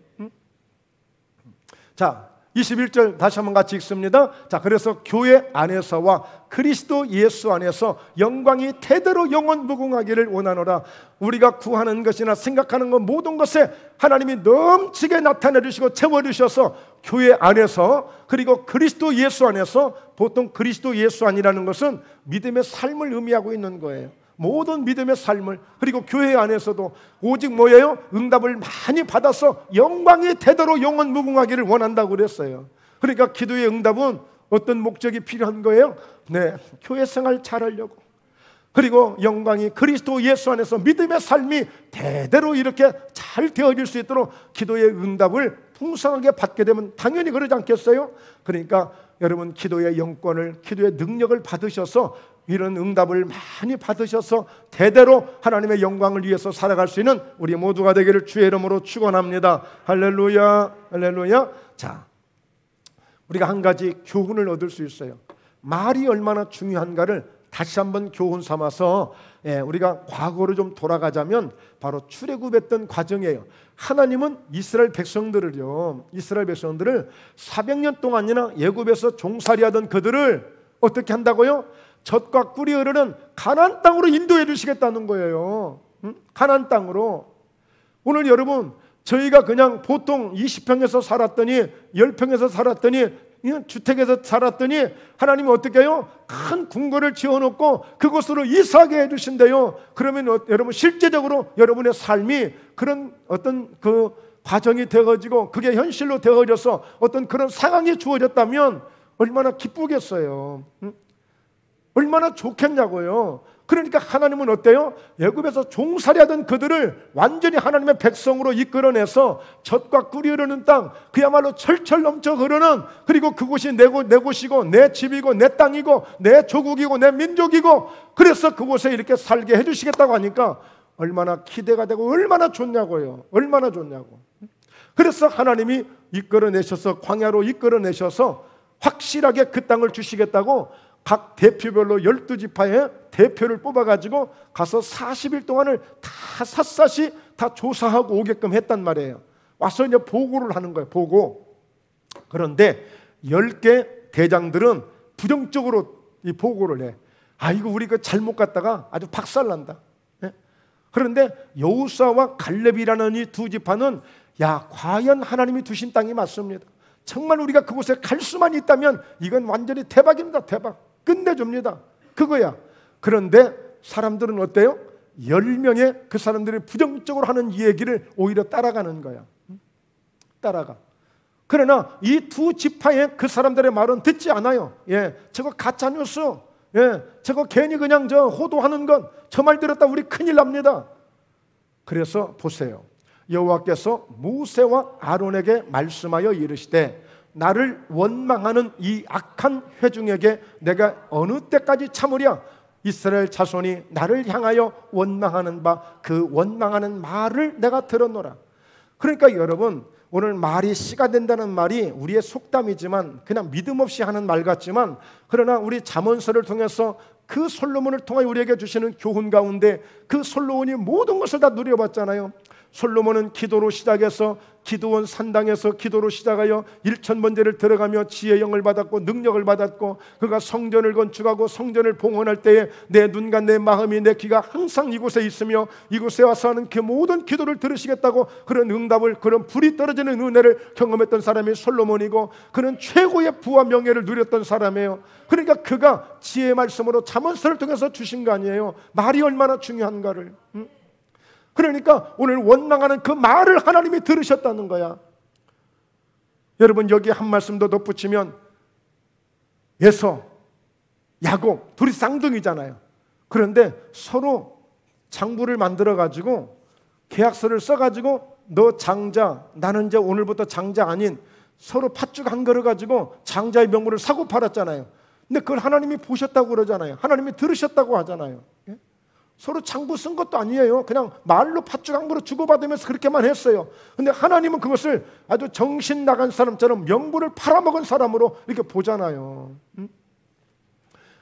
자, 21절 다시 한번 같이 읽습니다. 자, 그래서 교회 안에서와 그리스도 예수 안에서 영광이 대대로 영원 무궁하기를 원하노라. 우리가 구하는 것이나 생각하는 것 모든 것에 하나님이 넘치게 나타내 주시고 채워 주셔서 교회 안에서 그리고 그리스도 예수 안에서, 보통 그리스도 예수 안이라는 것은 믿음의 삶을 의미하고 있는 거예요. 모든 믿음의 삶을, 그리고 교회 안에서도 오직 뭐예요? 응답을 많이 받아서 영광이 대대로 영원 무궁하기를 원한다고 그랬어요. 그러니까 기도의 응답은 어떤 목적이 필요한 거예요? 네, 교회 생활 잘하려고, 그리고 영광이 그리스도 예수 안에서 믿음의 삶이 대대로 이렇게 잘 되어질 수 있도록 기도의 응답을 풍성하게 받게 되면 당연히 그러지 않겠어요? 그러니까 여러분, 기도의 영권을, 기도의 능력을 받으셔서 이런 응답을 많이 받으셔서 대대로 하나님의 영광을 위해서 살아갈 수 있는 우리 모두가 되기를 주의 이름으로 축원합니다. 할렐루야, 할렐루야. 자, 우리가 한 가지 교훈을 얻을 수 있어요. 말이 얼마나 중요한가를 다시 한번 교훈 삼아서 우리가 과거로 좀 돌아가자면 바로 출애굽했던 과정이에요. 하나님은 이스라엘 백성들을 400년 동안이나 애굽에서 종살이하던 그들을 어떻게 한다고요? 젖과 꿀이 흐르는 가나안 땅으로 인도해 주시겠다는 거예요. 가나안 땅으로. 오늘 여러분, 저희가 그냥 보통 20평에서 살았더니 10평에서 살았더니 주택에서 살았더니 하나님은 어떻게 해요? 큰 궁궐을 지어놓고 그곳으로 이사하게 해주신대요. 그러면 여러분, 실제적으로 여러분의 삶이 그런 어떤 그 과정이 되어지고 그게 현실로 되어져서 어떤 그런 상황이 주어졌다면 얼마나 기쁘겠어요. 얼마나 좋겠냐고요. 그러니까 하나님은 어때요? 애굽에서 종살이하던 그들을 완전히 하나님의 백성으로 이끌어내서 젖과 꿀이 흐르는 땅, 그야말로 철철 넘쳐 흐르는, 그리고 그곳이 내 곳이고 내 집이고 내 땅이고 내 조국이고 내 민족이고, 그래서 그곳에 이렇게 살게 해주시겠다고 하니까 얼마나 기대가 되고 얼마나 좋냐고요. 얼마나 좋냐고. 그래서 하나님이 이끌어내셔서, 광야로 이끌어내셔서 확실하게 그 땅을 주시겠다고 각 대표별로 12지파의 대표를 뽑아가지고 가서 40일 동안을 다 샅샅이 다 조사하고 오게끔 했단 말이에요. 와서 이제 보고를 하는 거예요. 보고. 그런데 10개 대장들은 부정적으로 이 보고를 해. 아, 이거 우리 그 잘못 갔다가 아주 박살난다. 그런데 여호수아와 갈렙이라는 이 두 지파는, 야, 과연 하나님이 두신 땅이 맞습니다. 정말 우리가 그곳에 갈 수만 있다면 이건 완전히 대박입니다. 대박. 끝내줍니다. 그거야. 그런데 사람들은 어때요? 10명의 그 사람들이 부정적으로 하는 이 얘기를 오히려 따라가는 거야. 따라가. 그러나 이 두 지파의 그 사람들의 말은 듣지 않아요. 저거 가짜 뉴스. 저거 괜히 그냥 저 호도하는 건, 저 말 들었다 우리 큰일 납니다. 그래서 보세요. 여호와께서 모세와 아론에게 말씀하여 이르시되, 나를 원망하는 이 악한 회중에게 내가 어느 때까지 참으랴? 이스라엘 자손이 나를 향하여 원망하는 바 그 원망하는 말을 내가 들었노라. 그러니까 여러분, 오늘 말이 씨가 된다는 말이 우리의 속담이지만 그냥 믿음 없이 하는 말 같지만, 그러나 우리 잠언서를 통해서 그 솔로몬을 통하여 우리에게 주시는 교훈 가운데 그 솔로몬이 모든 것을 다 누려봤잖아요. 솔로몬은 기도로 시작해서 기도원 산당에서 기도로 시작하여 1000번제를 들어가며 지혜의 영을 받았고 능력을 받았고, 그가 성전을 건축하고 성전을 봉헌할 때에 내 눈과 내 마음이 내 귀가 항상 이곳에 있으며 이곳에 와서 하는 그 모든 기도를 들으시겠다고 그런 응답을, 그런 불이 떨어지는 은혜를 경험했던 사람이 솔로몬이고, 그는 최고의 부와 명예를 누렸던 사람이에요. 그러니까 그가 지혜의 말씀으로 잠언서를 통해서 주신 거 아니에요. 말이 얼마나 중요한가를. 그러니까 오늘 원망하는 그 말을 하나님이 들으셨다는 거야. 여러분, 여기 한 말씀 더 덧붙이면 에서, 야곱 둘이 쌍둥이잖아요. 그런데 서로 장부를 만들어 가지고 계약서를 써 가지고 너 장자, 나는 이제 오늘부터 장자 아닌, 서로 팥죽 한 그릇 가지고 장자의 명분을 사고 팔았잖아요. 근데 그걸 하나님이 보셨다고 그러잖아요. 하나님이 들으셨다고 하잖아요. 서로 장부 쓴 것도 아니에요. 그냥 말로 팥죽 한 그릇 주고받으면서 그렇게만 했어요. 근데 하나님은 그것을 아주 정신 나간 사람처럼 명분을 팔아먹은 사람으로 이렇게 보잖아요.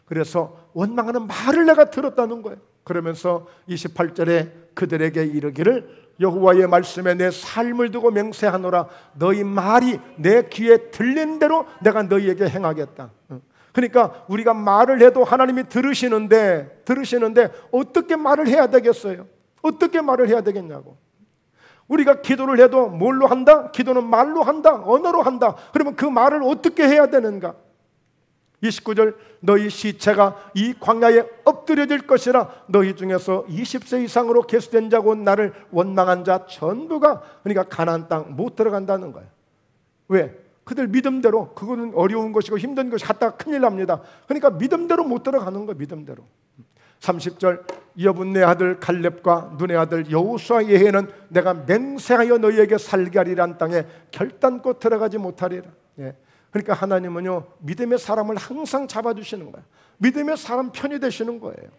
그래서 원망하는 말을 내가 들었다는 거예요. 그러면서 28절에 그들에게 이르기를, 여호와의 말씀에 내 삶을 두고 맹세하노라. 너희 말이 내 귀에 들린 대로 내가 너희에게 행하겠다. 그러니까 우리가 말을 해도 하나님이 들으시는데 어떻게 말을 해야 되겠어요? 어떻게 말을 해야 되겠냐고. 우리가 기도를 해도 뭘로 한다? 기도는 말로 한다, 언어로 한다. 그러면 그 말을 어떻게 해야 되는가? 29절, 너희 시체가 이 광야에 엎드려질 것이라. 너희 중에서 20세 이상으로 계수된 자고 나를 원망한 자 전부가, 그러니까 가나안 땅 못 들어간다는 거예요. 왜? 그들 믿음대로, 그거는 어려운 것이고 힘든 것이 갔다가 큰일 납니다. 그러니까 믿음대로 못 들어가는 거예요. 믿음대로. 30절, 여분네 아들 갈렙과 눈의 아들 여호수아의 해는 내가 맹세하여 너희에게 살게 하리란 땅에 결단코 들어가지 못하리라. 그러니까 하나님은요, 믿음의 사람을 항상 잡아주시는 거예요. 믿음의 사람 편이 되시는 거예요.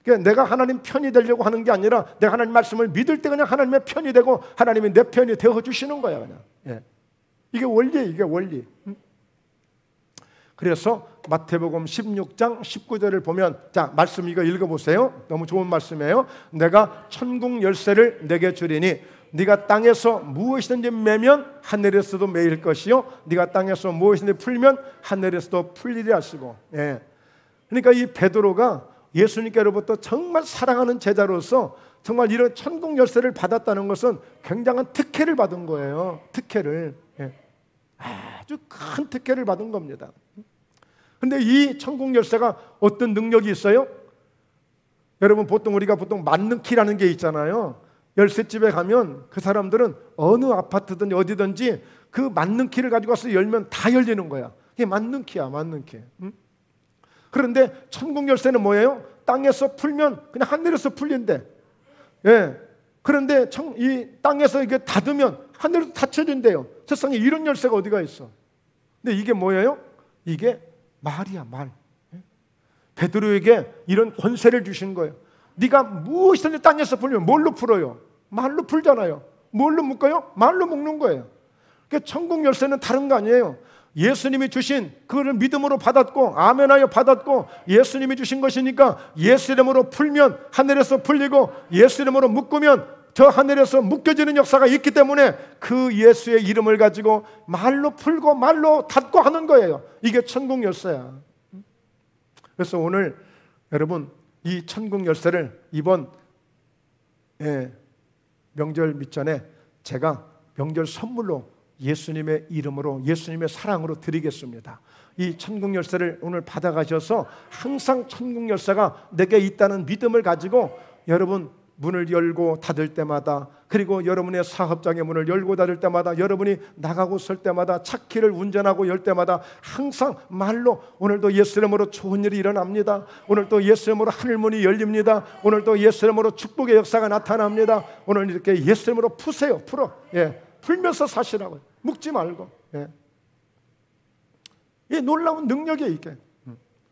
그러니까 내가 하나님 편이 되려고 하는 게 아니라 내가 하나님 말씀을 믿을 때 그냥 하나님의 편이 되고 하나님이 내 편이 되어주시는 거예요. 그냥. 이게 원리예요. 이게 원리. 그래서 마태복음 16장 19절을 보면, 자, 말씀 이거 읽어보세요. 너무 좋은 말씀이에요. 내가 천국 열쇠를 내게 주리니 네가 땅에서 무엇이든지 매면 하늘에서도 매일 것이요 네가 땅에서 무엇이든지 풀면 하늘에서도 풀리리 하시고. 그러니까 이 베드로가 예수님께로부터 정말 사랑하는 제자로서 정말 이런 천국 열쇠를 받았다는 것은 굉장한 특혜를 받은 거예요. 특혜를. 아주 큰 특혜를 받은 겁니다. 근데 이 천국 열쇠가 어떤 능력이 있어요? 여러분, 우리가 보통 만능키라는 게 있잖아요. 열쇠집에 가면 그 사람들은 어느 아파트든 어디든지 그 만능키를 가지고 와서 열면 다 열리는 거야. 이게 만능키야, 만능키. 그런데 천국 열쇠는 뭐예요? 땅에서 풀면 그냥 하늘에서 풀린대. 그런데 이 땅에서 이게 닫으면 하늘에서 닫혀진대요. 세상에 이런 열쇠가 어디가 있어? 근데 이게 뭐예요? 이게 말이야, 말. 베드로에게 이런 권세를 주신 거예요. 네가 무엇이든지 땅에서 풀면 뭘로 풀어요? 말로 풀잖아요. 뭘로 묶어요? 말로 묶는 거예요. 그러니까 천국 열쇠는 다른 거 아니에요. 예수님이 주신 그거를 믿음으로 받았고 아멘하여 받았고 예수님이 주신 것이니까 예수 이름으로 풀면 하늘에서 풀리고 예수 이름으로 묶으면 저 하늘에서 묶여지는 역사가 있기 때문에 그 예수의 이름을 가지고 말로 풀고 말로 닫고 하는 거예요. 이게 천국 열쇠야. 그래서 오늘 여러분, 이 천국 열쇠를 이번 명절 밑전에 제가 명절 선물로 예수님의 이름으로, 예수님의 사랑으로 드리겠습니다. 이 천국 열쇠를 오늘 받아가셔서 항상 천국 열쇠가 내게 있다는 믿음을 가지고 여러분 문을 열고 닫을 때마다, 그리고 여러분의 사업장의 문을 열고 닫을 때마다, 여러분이 나가고 설 때마다, 차키를 운전하고 열 때마다 항상 말로 오늘도 예수 이름으로 좋은 일이 일어납니다. 오늘도 예수 이름으로 하늘문이 열립니다. 오늘도 예수 이름으로 축복의 역사가 나타납니다. 오늘 이렇게 예수 이름으로 푸세요. 풀면서 사시라고요. 묶지 말고. 이 놀라운 능력이에요.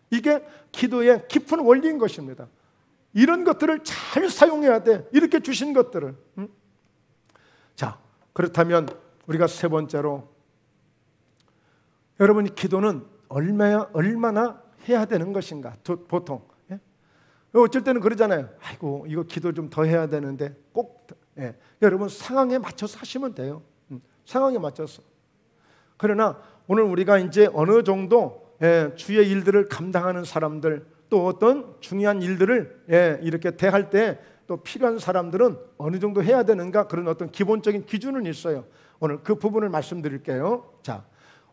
이게 기도의 깊은 원리인 것입니다. 이런 것들을 잘 사용해야 돼. 이렇게 주신 것들을. 자, 그렇다면 우리가 세 번째로, 여러분이 기도는 얼마나 해야 되는 것인가? 보통 어쩔 때는 그러잖아요. 아이고, 이거 기도 좀 더 해야 되는데 꼭 여러분 상황에 맞춰서 하시면 돼요. 상황에 맞춰서. 그러나 오늘 우리가 이제 어느 정도 주의 일들을 감당하는 사람들, 또 어떤 중요한 일들을 이렇게 대할 때 또 필요한 사람들은 어느 정도 해야 되는가, 그런 어떤 기본적인 기준은 있어요. 오늘 그 부분을 말씀드릴게요. 자,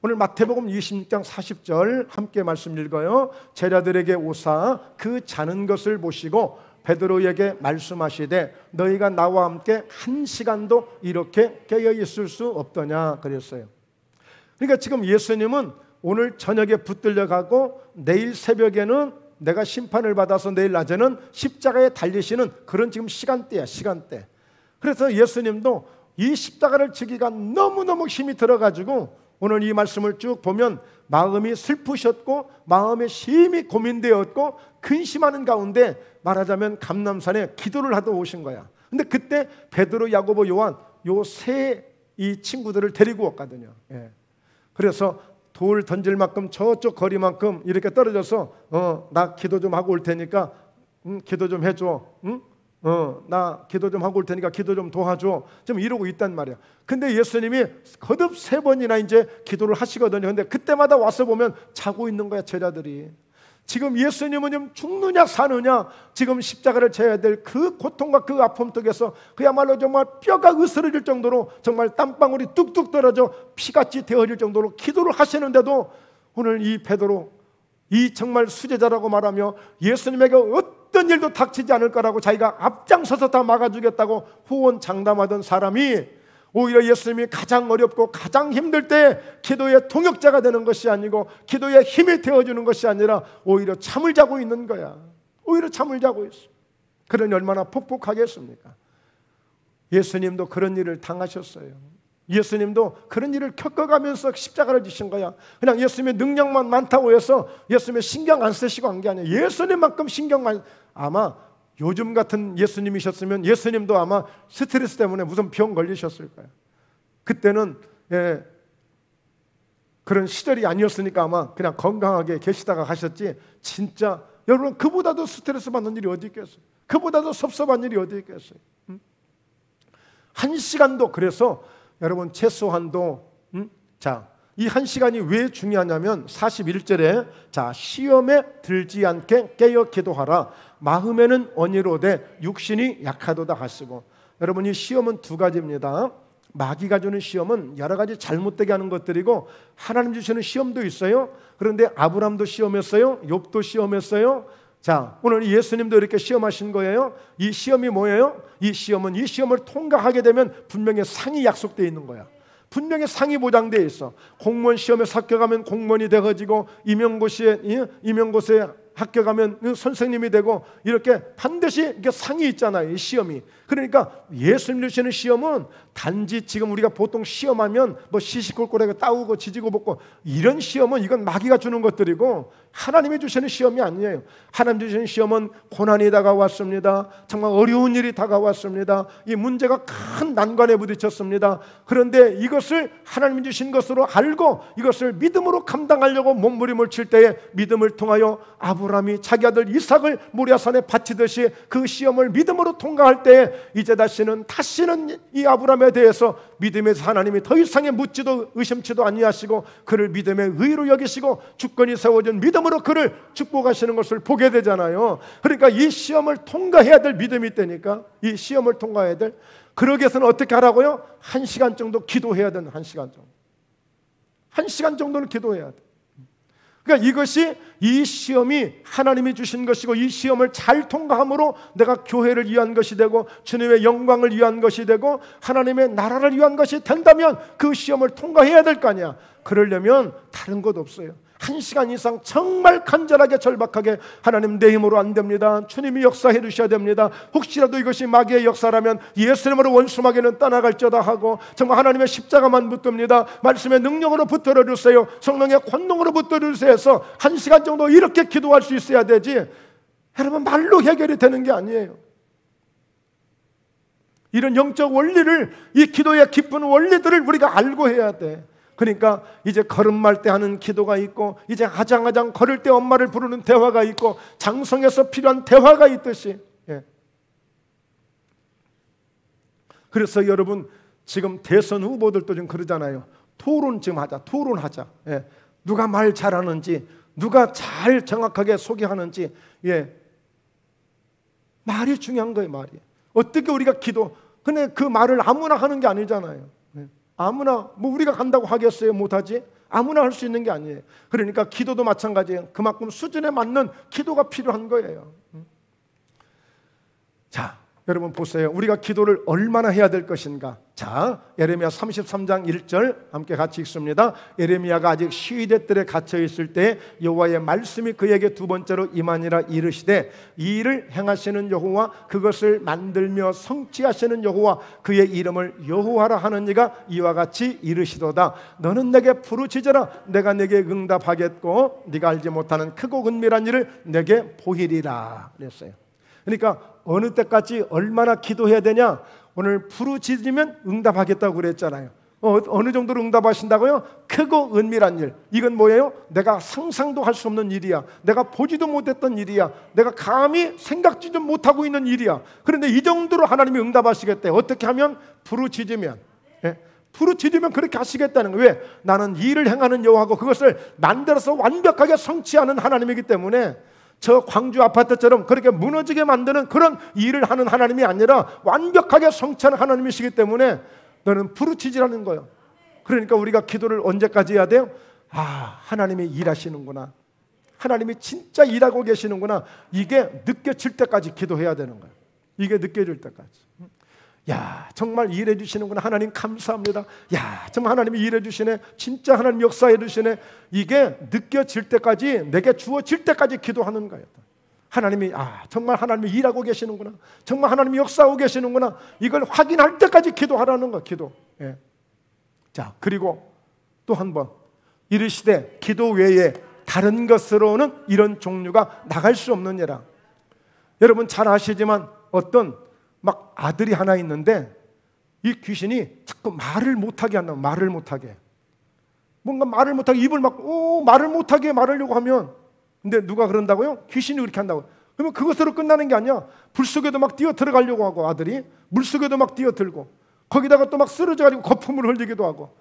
오늘 마태복음 26장 40절 함께 말씀 읽어요. 제자들에게 오사 그 자는 것을 보시고 베드로에게 말씀하시되 너희가 나와 함께 한 시간도 이렇게 깨어 있을 수 없더냐 그랬어요. 그러니까 지금 예수님은 오늘 저녁에 붙들려 가고 내일 새벽에는 내가 심판을 받아서 내일 낮에는 십자가에 달리시는 그런 지금 시간대야, 시간대. 그래서 예수님도 이 십자가를 지기가 너무너무 힘이 들어가지고 오늘 이 말씀을 쭉 보면 마음이 슬프셨고 마음에 심히 고민되었고 근심하는 가운데 말하자면 감람산에 기도를 하러 오신 거야. 근데 그때 베드로, 야고보, 요한 요 세 이 친구들을 데리고 왔거든요. 그래서 돌 던질 만큼 저쪽 거리만큼 이렇게 떨어져서 나 기도 좀 하고 올 테니까 기도 좀 해줘. 나 기도 좀 하고 올 테니까 기도 좀 도와줘. 좀 이러고 있단 말이야. 근데 예수님이 거듭 3번이나 이제 기도를 하시거든요. 근데 그때마다 와서 보면 자고 있는 거야, 제자들이. 지금 예수님은 좀 죽느냐 사느냐, 지금 십자가를 져야 될 그 고통과 그 아픔 속에서 그야말로 정말 뼈가 으스러질 정도로 정말 땀방울이 뚝뚝 떨어져 피같이 되어질 정도로 기도를 하시는데도 오늘 이 베드로, 이 정말 수제자라고 말하며 예수님에게 어떤 일도 닥치지 않을 거라고 자기가 앞장서서 다 막아주겠다고 호언장담하던 사람이 오히려 예수님이 가장 어렵고 가장 힘들 때 기도의 동역자가 되는 것이 아니고 기도의 힘이 되어주는 것이 아니라 오히려 잠을 자고 있는 거야. 오히려 잠을 자고 있어. 그러니 얼마나 폭폭하겠습니까? 예수님도 그런 일을 당하셨어요. 예수님도 그런 일을 겪어가면서 십자가를 지신 거야. 그냥 예수님의 능력만 많다고 해서 예수님의 신경 안 쓰시고 한 게 아니야. 예수님만큼 신경만, 아마 요즘 같은 예수님이셨으면 예수님도 아마 스트레스 때문에 무슨 병 걸리셨을 거예요. 그때는 그런 시절이 아니었으니까 아마 그냥 건강하게 계시다가 가셨지, 진짜 여러분 그보다도 스트레스 받는 일이 어디 있겠어요? 그보다도 섭섭한 일이 어디 있겠어요? 1시간도, 그래서 여러분 최소한도 자, 이 1시간이 왜 중요하냐면 41절에 자, 시험에 들지 않게 깨어 기도하라. 마음에는 언의로되 육신이 약하도다 하시고. 여러분 이 시험은 두 가지입니다. 마귀가 주는 시험은 여러 가지 잘못되게 하는 것들이고, 하나님 주시는 시험도 있어요. 그런데 아브람도 시험했어요. 욥도 시험했어요. 자, 오늘 예수님도 이렇게 시험하신 거예요. 이 시험이 뭐예요? 이 시험은, 이 시험을 통과하게 되면 분명히 상이 약속되어 있는 거야. 분명히 상이 보장되어 있어. 공무원 시험에 합격하면 공무원이 되어지고, 임용고시에 합격하면 선생님이 되고, 이렇게 반드시 이렇게 상이 있잖아요, 이 시험이. 그러니까 예수님 주시는 시험은 단지 지금 우리가 보통 시험하면 뭐 시시콜콜하게 따우고 지지고 볶고 이런 시험은 이건 마귀가 주는 것들이고 하나님이 주시는 시험이 아니에요. 하나님 주시는 시험은 고난이 다가왔습니다. 정말 어려운 일이 다가왔습니다. 이 문제가 큰 난관에 부딪혔습니다. 그런데 이것을 하나님이 주신 것으로 알고 이것을 믿음으로 감당하려고 몸부림을 칠 때에 믿음을 통하여 아브라함이 자기 아들 이삭을 모리아산에 바치듯이 그 시험을 믿음으로 통과할 때에 이제 다시는 이 아브라함에 대해서 믿음에서 하나님이 더 이상의 묻지도 의심치도 아니하시고 그를 믿음의 의로 여기시고 주권이 세워진 믿음으로 그를 축복하시는 것을 보게 되잖아요. 그러니까 이 시험을 통과해야 될 믿음이 있다니까. 이 시험을 통과해야 될. 그러기 위해서는 어떻게 하라고요? 1시간 정도 기도해야 되는, 1시간 정도. 1시간 정도는 기도해야 돼. 그러니까 이것이, 이 시험이 하나님이 주신 것이고 이 시험을 잘 통과함으로 내가 교회를 위한 것이 되고 주님의 영광을 위한 것이 되고 하나님의 나라를 위한 것이 된다면 그 시험을 통과해야 될 거 아니야. 그러려면 다른 것 없어요. 1시간 이상 정말 간절하게 절박하게 하나님 내 힘으로 안 됩니다. 주님이 역사해 주셔야 됩니다. 혹시라도 이것이 마귀의 역사라면 예수님으로 원수마귀는 떠나갈지어다 하고 정말 하나님의 십자가만 붙듭니다. 말씀의 능력으로 붙들어 주세요. 성령의 권능으로 붙들어 주세요 해서 1시간 정도 이렇게 기도할 수 있어야 되지, 여러분 말로 해결이 되는 게 아니에요. 이런 영적 원리를, 이 기도의 깊은 원리들을 우리가 알고 해야 돼. 그러니까 이제 걸음말 때 하는 기도가 있고 이제 아장아장 걸을 때 엄마를 부르는 대화가 있고 장성에서 필요한 대화가 있듯이. 그래서 여러분 지금 대선 후보들도 좀 그러잖아요. 토론 좀 하자. 토론하자. 누가 말 잘하는지, 누가 잘 정확하게 소개하는지. 말이 중요한 거예요. 말이. 어떻게 우리가 근데 그 말을 아무나 하는 게 아니잖아요. 아무나 뭐 우리가 간다고 하겠어요? 못하지? 아무나 할 수 있는 게 아니에요. 그러니까 기도도 마찬가지예요. 그만큼 수준에 맞는 기도가 필요한 거예요. 자, 여러분 보세요. 우리가 기도를 얼마나 해야 될 것인가. 자, 예레미야 33장 1절 함께 같이 읽습니다. 예레미야가 아직 시위대 뜰에 갇혀 있을 때 여호와의 말씀이 그에게 두 번째로 임하니라 이르시되 이 일을 행하시는 여호와, 그것을 만들며 성취하시는 여호와, 그의 이름을 여호와라 하는 이가 이와 같이 이르시도다. 너는 내게 부르짖어라. 내가 내게 응답하겠고 네가 알지 못하는 크고 은밀한 일을 내게 보이리라 그랬어요. 그러니까 어느 때까지 얼마나 기도해야 되냐? 오늘 부르짖으면 응답하겠다고 그랬잖아요. 어느 정도로 응답하신다고요? 크고 은밀한 일. 이건 뭐예요? 내가 상상도 할 수 없는 일이야. 내가 보지도 못했던 일이야. 내가 감히 생각지도 못하고 있는 일이야. 그런데 이 정도로 하나님이 응답하시겠대. 어떻게 하면? 부르짖으면. 예? 부르짖으면 그렇게 하시겠다는 거예요. 왜? 나는 일을 행하는 여호와고 그것을 만들어서 완벽하게 성취하는 하나님이기 때문에 저 광주 아파트처럼 그렇게 무너지게 만드는 그런 일을 하는 하나님이 아니라 완벽하게 성취하는 하나님이시기 때문에 너는 부르짖으라는 거예요. 그러니까 우리가 기도를 언제까지 해야 돼요? 하나님이 일하시는구나. 하나님이 진짜 일하고 계시는구나. 이게 느껴질 때까지 기도해야 되는 거예요. 이게 느껴질 때까지. 야, 정말 일해 주시는구나. 하나님 감사합니다. 야, 정말 하나님이 일해 주시네. 진짜 하나님 역사해 주시네. 이게 느껴질 때까지, 내게 주어질 때까지 기도하는 거예요. 하나님이 정말 하나님이 일하고 계시는구나. 정말 하나님이 역사하고 계시는구나. 이걸 확인할 때까지 기도하라는 거. 기도. 예. 자, 그리고 또 한 번 이르시되 기도 외에 다른 것으로는 이런 종류가 나갈 수 없느니라. 여러분 잘 아시지만 어떤 막 아들이 하나 있는데 이 귀신이 자꾸 말을 못하게 한다. 말을 못하게. 뭔가 말을 못하게 입을 막 말을 못하게 말하려고 하면, 근데 누가 그런다고요? 귀신이 그렇게 한다고. 그러면 그것으로 끝나는 게 아니야. 불 속에도 막 뛰어 들어가려고 하고 아들이 물 속에도 막 뛰어들고 거기다가 또 막 쓰러져가지고 거품을 흘리기도 하고.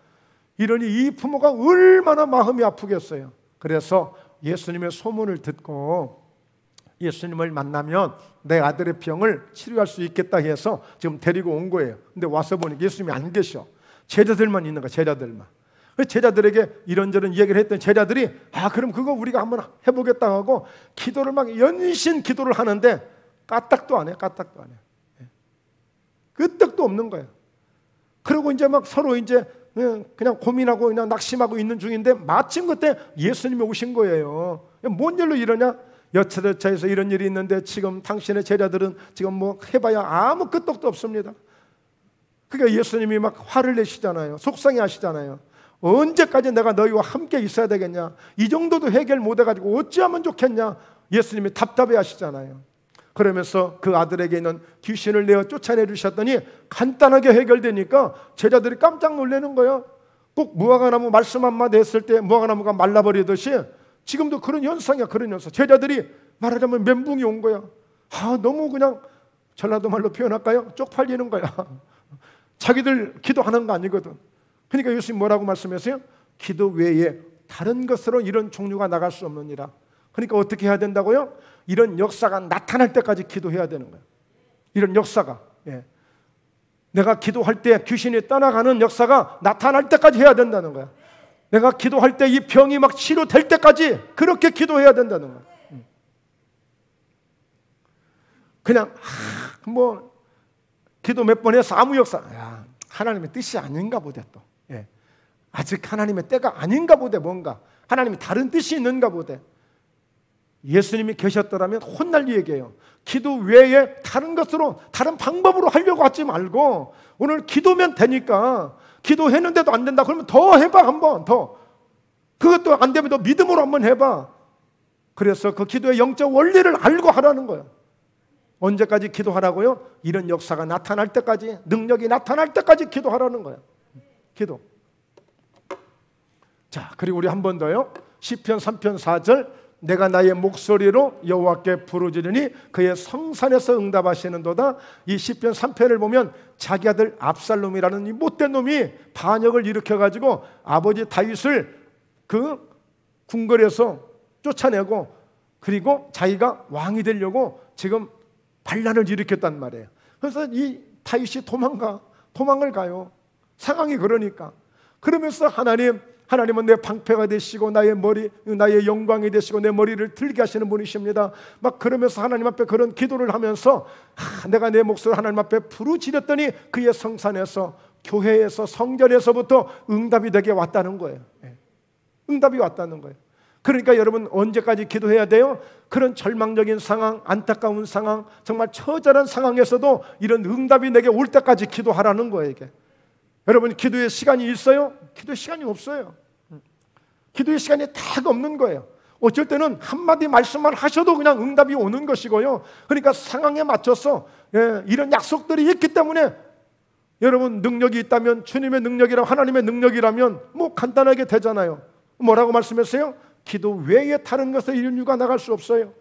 이러니 이 부모가 얼마나 마음이 아프겠어요. 그래서 예수님의 소문을 듣고 예수님을 만나면 내 아들의 병을 치료할 수 있겠다 해서 지금 데리고 온 거예요. 근데 와서 보니까 예수님이 안 계셔. 제자들만 있는 거야. 제자들만. 제자들에게 이런저런 얘기를 했더니 제자들이 그럼 그거 우리가 한번 해보겠다 하고 기도를 막 연신 기도를 하는데 까딱도 안 해. 까딱도 안 해. 끄떡도 없는 거예요. 그리고 이제 막 서로 이제 그냥 고민하고 그냥 낙심하고 있는 중인데 마침 그때 예수님이 오신 거예요. 뭔 일로 이러냐? 여차저차해서 이런 일이 있는데 지금 당신의 제자들은 지금 뭐 해봐야 아무 끄떡도 없습니다. 그러니까 예수님이 막 화를 내시잖아요. 속상해 하시잖아요. 언제까지 내가 너희와 함께 있어야 되겠냐? 이 정도도 해결 못 해가지고 어찌하면 좋겠냐? 예수님이 답답해 하시잖아요. 그러면서 그 아들에게 있는 귀신을 내어 쫓아내 주셨더니 간단하게 해결되니까 제자들이 깜짝 놀라는 거예요. 꼭 무화과나무 말씀 한마디 했을 때 무화과나무가 말라버리듯이 지금도 그런 현상이야. 그런 현상. 제자들이 말하자면 멘붕이 온 거야. 너무 그냥 전라도 말로 표현할까요? 쪽팔리는 거야. 자기들 기도하는 거 아니거든. 그러니까 예수님 뭐라고 말씀하세요? 기도 외에 다른 것으로 이런 종류가 나갈 수 없느니라. 그러니까 어떻게 해야 된다고요? 이런 역사가 나타날 때까지 기도해야 되는 거예요. 이런 역사가. 내가 기도할 때 귀신이 떠나가는 역사가 나타날 때까지 해야 된다는 거야. 내가 기도할 때 이 병이 막 치료될 때까지 그렇게 기도해야 된다는 거야. 그냥 뭐 기도 몇 번 해서 아무 역사. 하나님의 뜻이 아닌가 보대 또. 아직 하나님의 때가 아닌가 보대. 뭔가 하나님이 다른 뜻이 있는가 보대. 예수님이 계셨더라면 혼날 얘기예요. 기도 외에 다른 것으로 다른 방법으로 하려고 하지 말고 오늘 기도면 되니까 기도했는데도 안 된다 그러면 더 해봐. 한번 더. 그것도 안 되면 너 믿음으로 한번 해봐. 그래서 그 기도의 영적 원리를 알고 하라는 거예요. 언제까지 기도하라고요? 이런 역사가 나타날 때까지, 능력이 나타날 때까지 기도하라는 거예요. 기도. 자, 그리고 우리 한 번 더요. 시편 3편 4절 내가 나의 목소리로 여호와께 부르짖으니 그의 성산에서 응답하시는도다. 이 시편 3편을 보면 자기 아들 압살롬이라는 이 못된 놈이 반역을 일으켜가지고 아버지 다윗을 그 궁궐에서 쫓아내고 그리고 자기가 왕이 되려고 지금 반란을 일으켰단 말이에요. 그래서 이 다윗이 도망을 가요. 상황이 그러니까. 그러면서 하나님은 내 방패가 되시고 나의 영광이 되시고 내 머리를 들게 하시는 분이십니다. 막 그러면서 하나님 앞에 그런 기도를 하면서 내가 내 목소리를 하나님 앞에 부르짖었더니 그의 성산에서, 교회에서, 성전에서부터 응답이 되게 왔다는 거예요. 응답이 왔다는 거예요. 그러니까 여러분 언제까지 기도해야 돼요? 그런 절망적인 상황, 안타까운 상황, 정말 처절한 상황에서도 이런 응답이 내게 올 때까지 기도하라는 거예요. 이게. 여러분 기도의 시간이 있어요? 기도의 시간이 없어요. 기도의 시간이 딱 없는 거예요. 어쩔 때는 한마디 말씀만 하셔도 그냥 응답이 오는 것이고요. 그러니까 상황에 맞춰서 이런 약속들이 있기 때문에 여러분 능력이 있다면 주님의 능력이라 하나님의 능력이라면 뭐 간단하게 되잖아요. 뭐라고 말씀했어요? 기도 외에 다른 것에 인류가 나갈 수 없어요.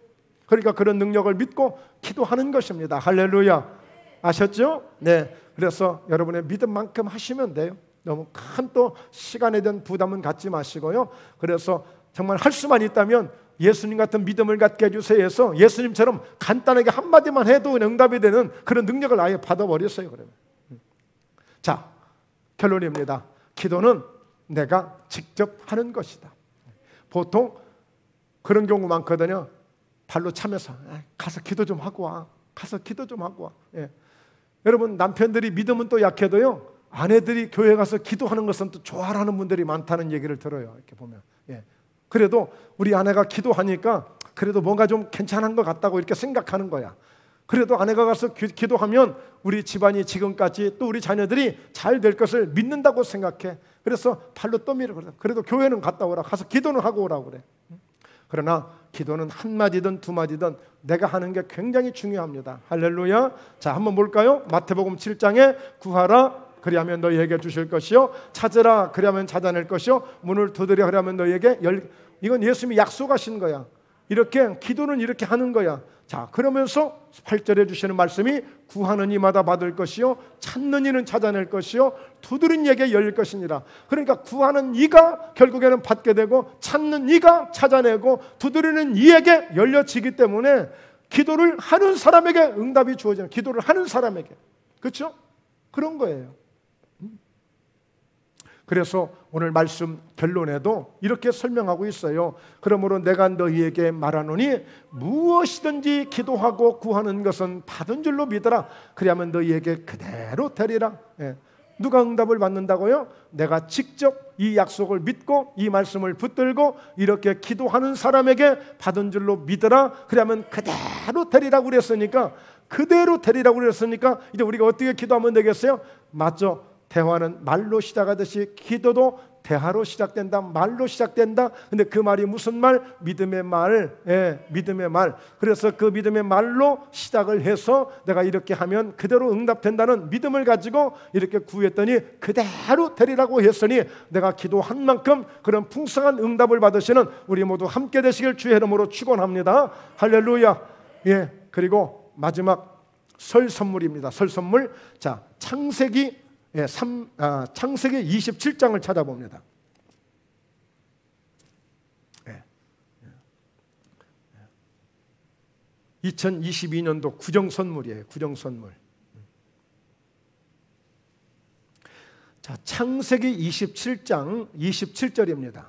그러니까 그런 능력을 믿고 기도하는 것입니다. 할렐루야. 아셨죠? 네. 그래서 여러분의 믿음만큼 하시면 돼요. 너무 큰 또 시간에 대한 부담은 갖지 마시고요. 그래서 정말 할 수만 있다면 예수님 같은 믿음을 갖게 해주세요 해서 예수님처럼 간단하게 한마디만 해도 응답이 되는 그런 능력을 아예 받아버렸어요. 그러면. 자, 결론입니다. 기도는 내가 직접 하는 것이다. 보통 그런 경우 많거든요. 발로 차면서 가서 기도 좀 하고 와. 가서 기도 좀 하고 와. 예. 여러분 남편들이 믿음은 또 약해도요, 아내들이 교회 가서 기도하는 것은 또 좋아하는 분들이 많다는 얘기를 들어요. 이렇게 보면. 예. 그래도 우리 아내가 기도하니까 그래도 뭔가 좀 괜찮은 것 같다고 이렇게 생각하는 거야. 그래도 아내가 가서 기도하면 우리 집안이 지금까지 또 우리 자녀들이 잘 될 것을 믿는다고 생각해. 그래서 발로 떠밀어. 그래도 교회는 갔다 오라. 가서 기도는 하고 오라고 그래. 그러나 기도는 한마디든 두마디든 내가 하는 게 굉장히 중요합니다. 할렐루야. 자, 한번 볼까요? 마태복음 7장에 구하라 그리하면 너희에게 주실 것이요, 찾으라 그리하면 찾아낼 것이요, 문을 두드려 그리하면 너희에게 이건 예수님이 약속하신 거야. 이렇게 기도는 이렇게 하는 거야. 자, 그러면서 8절에 주시는 말씀이 구하는 이마다 받을 것이요, 찾는 이는 찾아낼 것이요, 두드린 이에게 열릴 것이니라. 그러니까 구하는 이가 결국에는 받게 되고 찾는 이가 찾아내고 두드리는 이에게 열려지기 때문에 기도를 하는 사람에게 응답이 주어지는, 기도를 하는 사람에게. 그렇죠? 그런 거예요. 그래서 오늘 말씀 결론에도 이렇게 설명하고 있어요. 그러므로 내가 너희에게 말하노니 무엇이든지 기도하고 구하는 것은 받은 줄로 믿어라. 그리하면 너희에게 그대로 되리라. 예. 누가 응답을 받는다고요? 내가 직접 이 약속을 믿고 이 말씀을 붙들고 이렇게 기도하는 사람에게 받은 줄로 믿어라. 그러면 그대로 되리라고 그랬으니까, 그대로 되리라고 그랬으니까 이제 우리가 어떻게 기도하면 되겠어요? 맞죠? 대화는 말로 시작하듯이 기도도 대화로 시작된다. 말로 시작된다. 근데 그 말이 무슨 말? 믿음의 말. 예, 믿음의 말. 그래서 그 믿음의 말로 시작을 해서 내가 이렇게 하면 그대로 응답된다는 믿음을 가지고 이렇게 구했더니 그대로 되리라고 했으니 내가 기도한 만큼 그런 풍성한 응답을 받으시는 우리 모두 함께 되시길 주의 이름으로 축원합니다. 할렐루야. 예, 그리고 마지막 설 선물입니다. 설 선물. 자, 창세기 27장을 찾아봅니다. 2022년도 구정선물이에요. 구정선물. 자, 창세기 27장 27절입니다.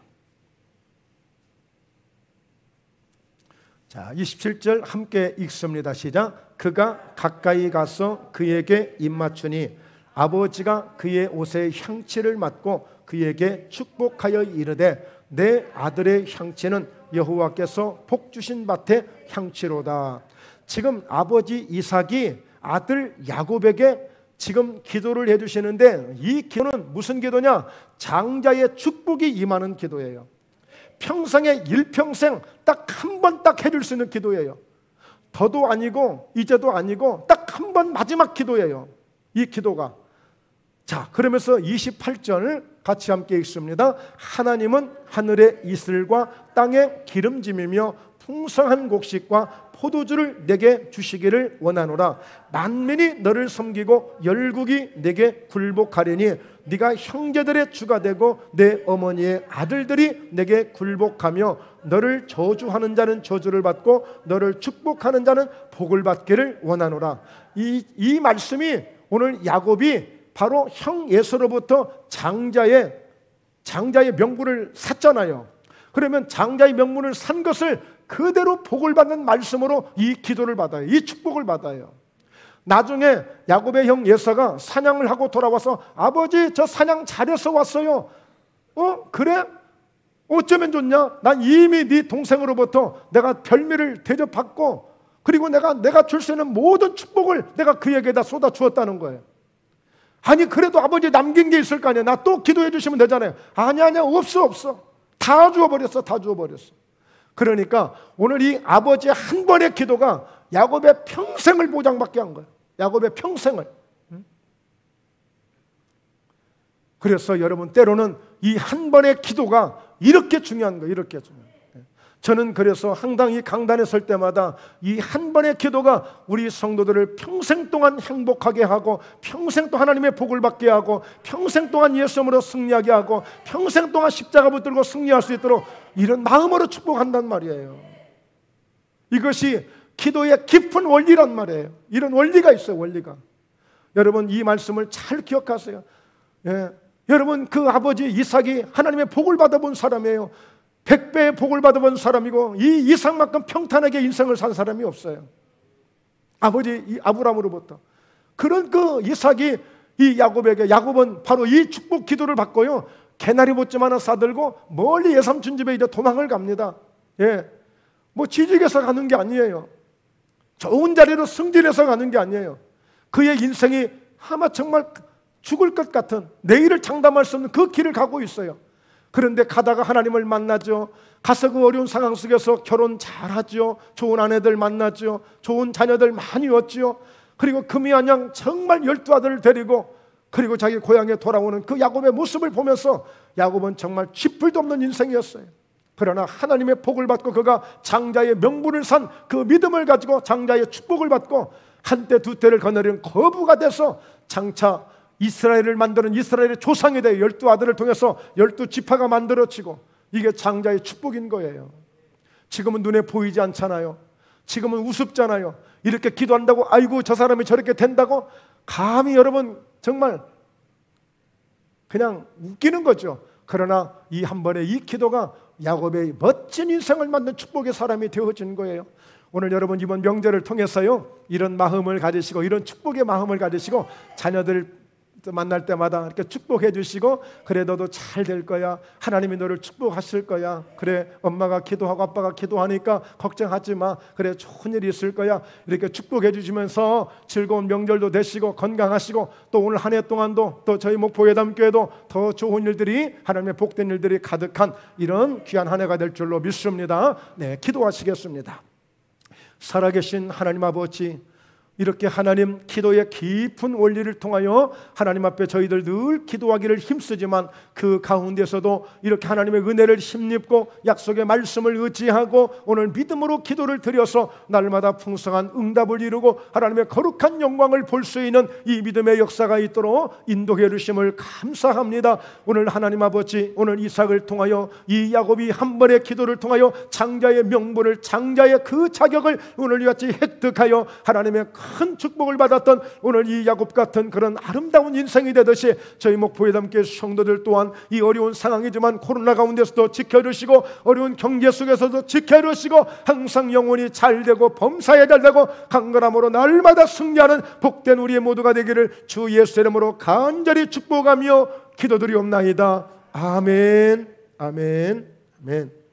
자, 27절 함께 읽습니다. 시작. 그가 가까이 가서 그에게 입맞추니 아버지가 그의 옷에 향취를 맡고 그에게 축복하여 이르되 내 아들의 향취는 여호와께서 복 주신 밭의 향취로다. 지금 아버지 이삭이 아들 야곱에게 지금 기도를 해주시는데 이 기도는 무슨 기도냐? 장자의 축복이 임하는 기도예요. 평생에 일평생 딱 한 번 딱 해줄 수 있는 기도예요. 더도 아니고 이제도 아니고 딱 한 번 마지막 기도예요. 이 기도가. 자, 그러면서 28절 같이 함께 읽습니다. 하나님은 하늘의 이슬과 땅의 기름짐이며 풍성한 곡식과 포도주를 내게 주시기를 원하노라. 만민이 너를 섬기고 열국이 내게 굴복하리니 네가 형제들의 주가 되고 내 어머니의 아들들이 내게 굴복하며 너를 저주하는 자는 저주를 받고 너를 축복하는 자는 복을 받기를 원하노라. 이 말씀이 오늘 야곱이 바로 형 에서로부터 장자의 명분을 샀잖아요. 그러면 장자의 명분을 산 것을 그대로 복을 받는 말씀으로 이 기도를 받아요. 이 축복을 받아요. 나중에 야곱의 형 에서가 사냥을 하고 돌아와서 아버지 저 사냥 잘해서 왔어요. 그래? 어쩌면 좋냐? 난 이미 네 동생으로부터 내가 별미를 대접받고 그리고 내가 줄 수 있는 모든 축복을 내가 그에게다 쏟아 주었다는 거예요. 아니 그래도 아버지 남긴 게 있을 거 아니야. 나 또 기도해 주시면 되잖아요. 아니야 없어. 다 주어버렸어. 그러니까 오늘 이 아버지의 한 번의 기도가 야곱의 평생을 보장받게 한 거예요. 야곱의 평생을. 그래서 여러분, 때로는 이 한 번의 기도가 이렇게 중요한 거예요. 이렇게 중요한 거예요. 저는 그래서 항상 이 강단에 설 때마다 이 한 번의 기도가 우리 성도들을 평생 동안 행복하게 하고, 평생 또 하나님의 복을 받게 하고, 평생 동안 예수님으로 승리하게 하고, 평생 동안 십자가 붙들고 승리할 수 있도록 이런 마음으로 축복한단 말이에요. 이것이 기도의 깊은 원리란 말이에요. 이런 원리가 있어요. 원리가. 여러분, 이 말씀을 잘 기억하세요. 예. 여러분, 그 아버지 이삭이 하나님의 복을 받아본 사람이에요. 100배의 복을 받아본 사람이고, 이 이삭만큼 평탄하게 인생을 산 사람이 없어요. 아버지 이 아브라함으로부터. 그런 그 이삭이 이 야곱에게, 야곱은 바로 이 축복 기도를 받고요, 개나리 보찜 하나 싸들고 멀리 예삼촌 집에 이제 도망을 갑니다. 예. 뭐 취직해서 가는 게 아니에요. 좋은 자리로 승진해서 가는 게 아니에요. 그의 인생이 아마 정말 죽을 것 같은, 내일을 장담할 수 없는 그 길을 가고 있어요. 그런데 가다가 하나님을 만나죠. 가서 그 어려운 상황 속에서 결혼 잘하죠. 좋은 아내들 만나죠. 좋은 자녀들 많이 얻죠. 그리고 금이 아냥 정말 12아들을 데리고, 그리고 자기 고향에 돌아오는 그 야곱의 모습을 보면서 야곱은 정말 쥐뿔도 없는 인생이었어요. 그러나 하나님의 복을 받고 그가 장자의 명분을 산 그 믿음을 가지고 장자의 축복을 받고 한때 두 때를 거느리는 거부가 돼서 장차 이스라엘을 만드는 이스라엘의 조상이 돼 12아들을 통해서 12지파가 만들어지고, 이게 장자의 축복인 거예요. 지금은 눈에 보이지 않잖아요. 지금은 우습잖아요. 이렇게 기도한다고 아이고 저 사람이 저렇게 된다고 감히 여러분 정말 그냥 웃기는 거죠. 그러나 이 한 번의 이 기도가 야곱의 멋진 인생을 만든 축복의 사람이 되어진 거예요. 오늘 여러분 이번 명절을 통해서요, 이런 마음을 가지시고, 이런 축복의 마음을 가지시고, 자녀들 만날 때마다 이렇게 축복해 주시고, 그래 너도 잘 될 거야, 하나님이 너를 축복하실 거야, 그래 엄마가 기도하고 아빠가 기도하니까 걱정하지 마, 그래 좋은 일이 있을 거야, 이렇게 축복해 주시면서 즐거운 명절도 되시고 건강하시고, 또 오늘 한 해 동안도 또 저희 목포예담교회도 더 좋은 일들이, 하나님의 복된 일들이 가득한 이런 귀한 한 해가 될 줄로 믿습니다. 네, 기도하시겠습니다. 살아계신 하나님 아버지, 이렇게 하나님 기도의 깊은 원리를 통하여 하나님 앞에 저희들 늘 기도하기를 힘쓰지만, 그 가운데서도 이렇게 하나님의 은혜를 힘입고 약속의 말씀을 의지하고 오늘 믿음으로 기도를 드려서 날마다 풍성한 응답을 이루고 하나님의 거룩한 영광을 볼 수 있는 이 믿음의 역사가 있도록 인도해 주심을 감사합니다. 오늘 하나님 아버지, 오늘 이삭을 통하여 이 야곱이 한 번의 기도를 통하여 장자의 명분을, 장자의 그 자격을 오늘 이같이 획득하여 하나님의 큰 축복을 받았던 오늘 이 야곱 같은 그런 아름다운 인생이 되듯이, 저희 목포예담교회 성도들 또한 이 어려운 상황이지만 코로나 가운데서도 지켜주시고, 어려운 경제 속에서도 지켜주시고, 항상 영혼이 잘되고 범사에 잘되고 강건함으로 날마다 승리하는 복된 우리의 모두가 되기를 주 예수 이름으로 간절히 축복하며 기도드리옵나이다. 아멘, 아멘, 아멘.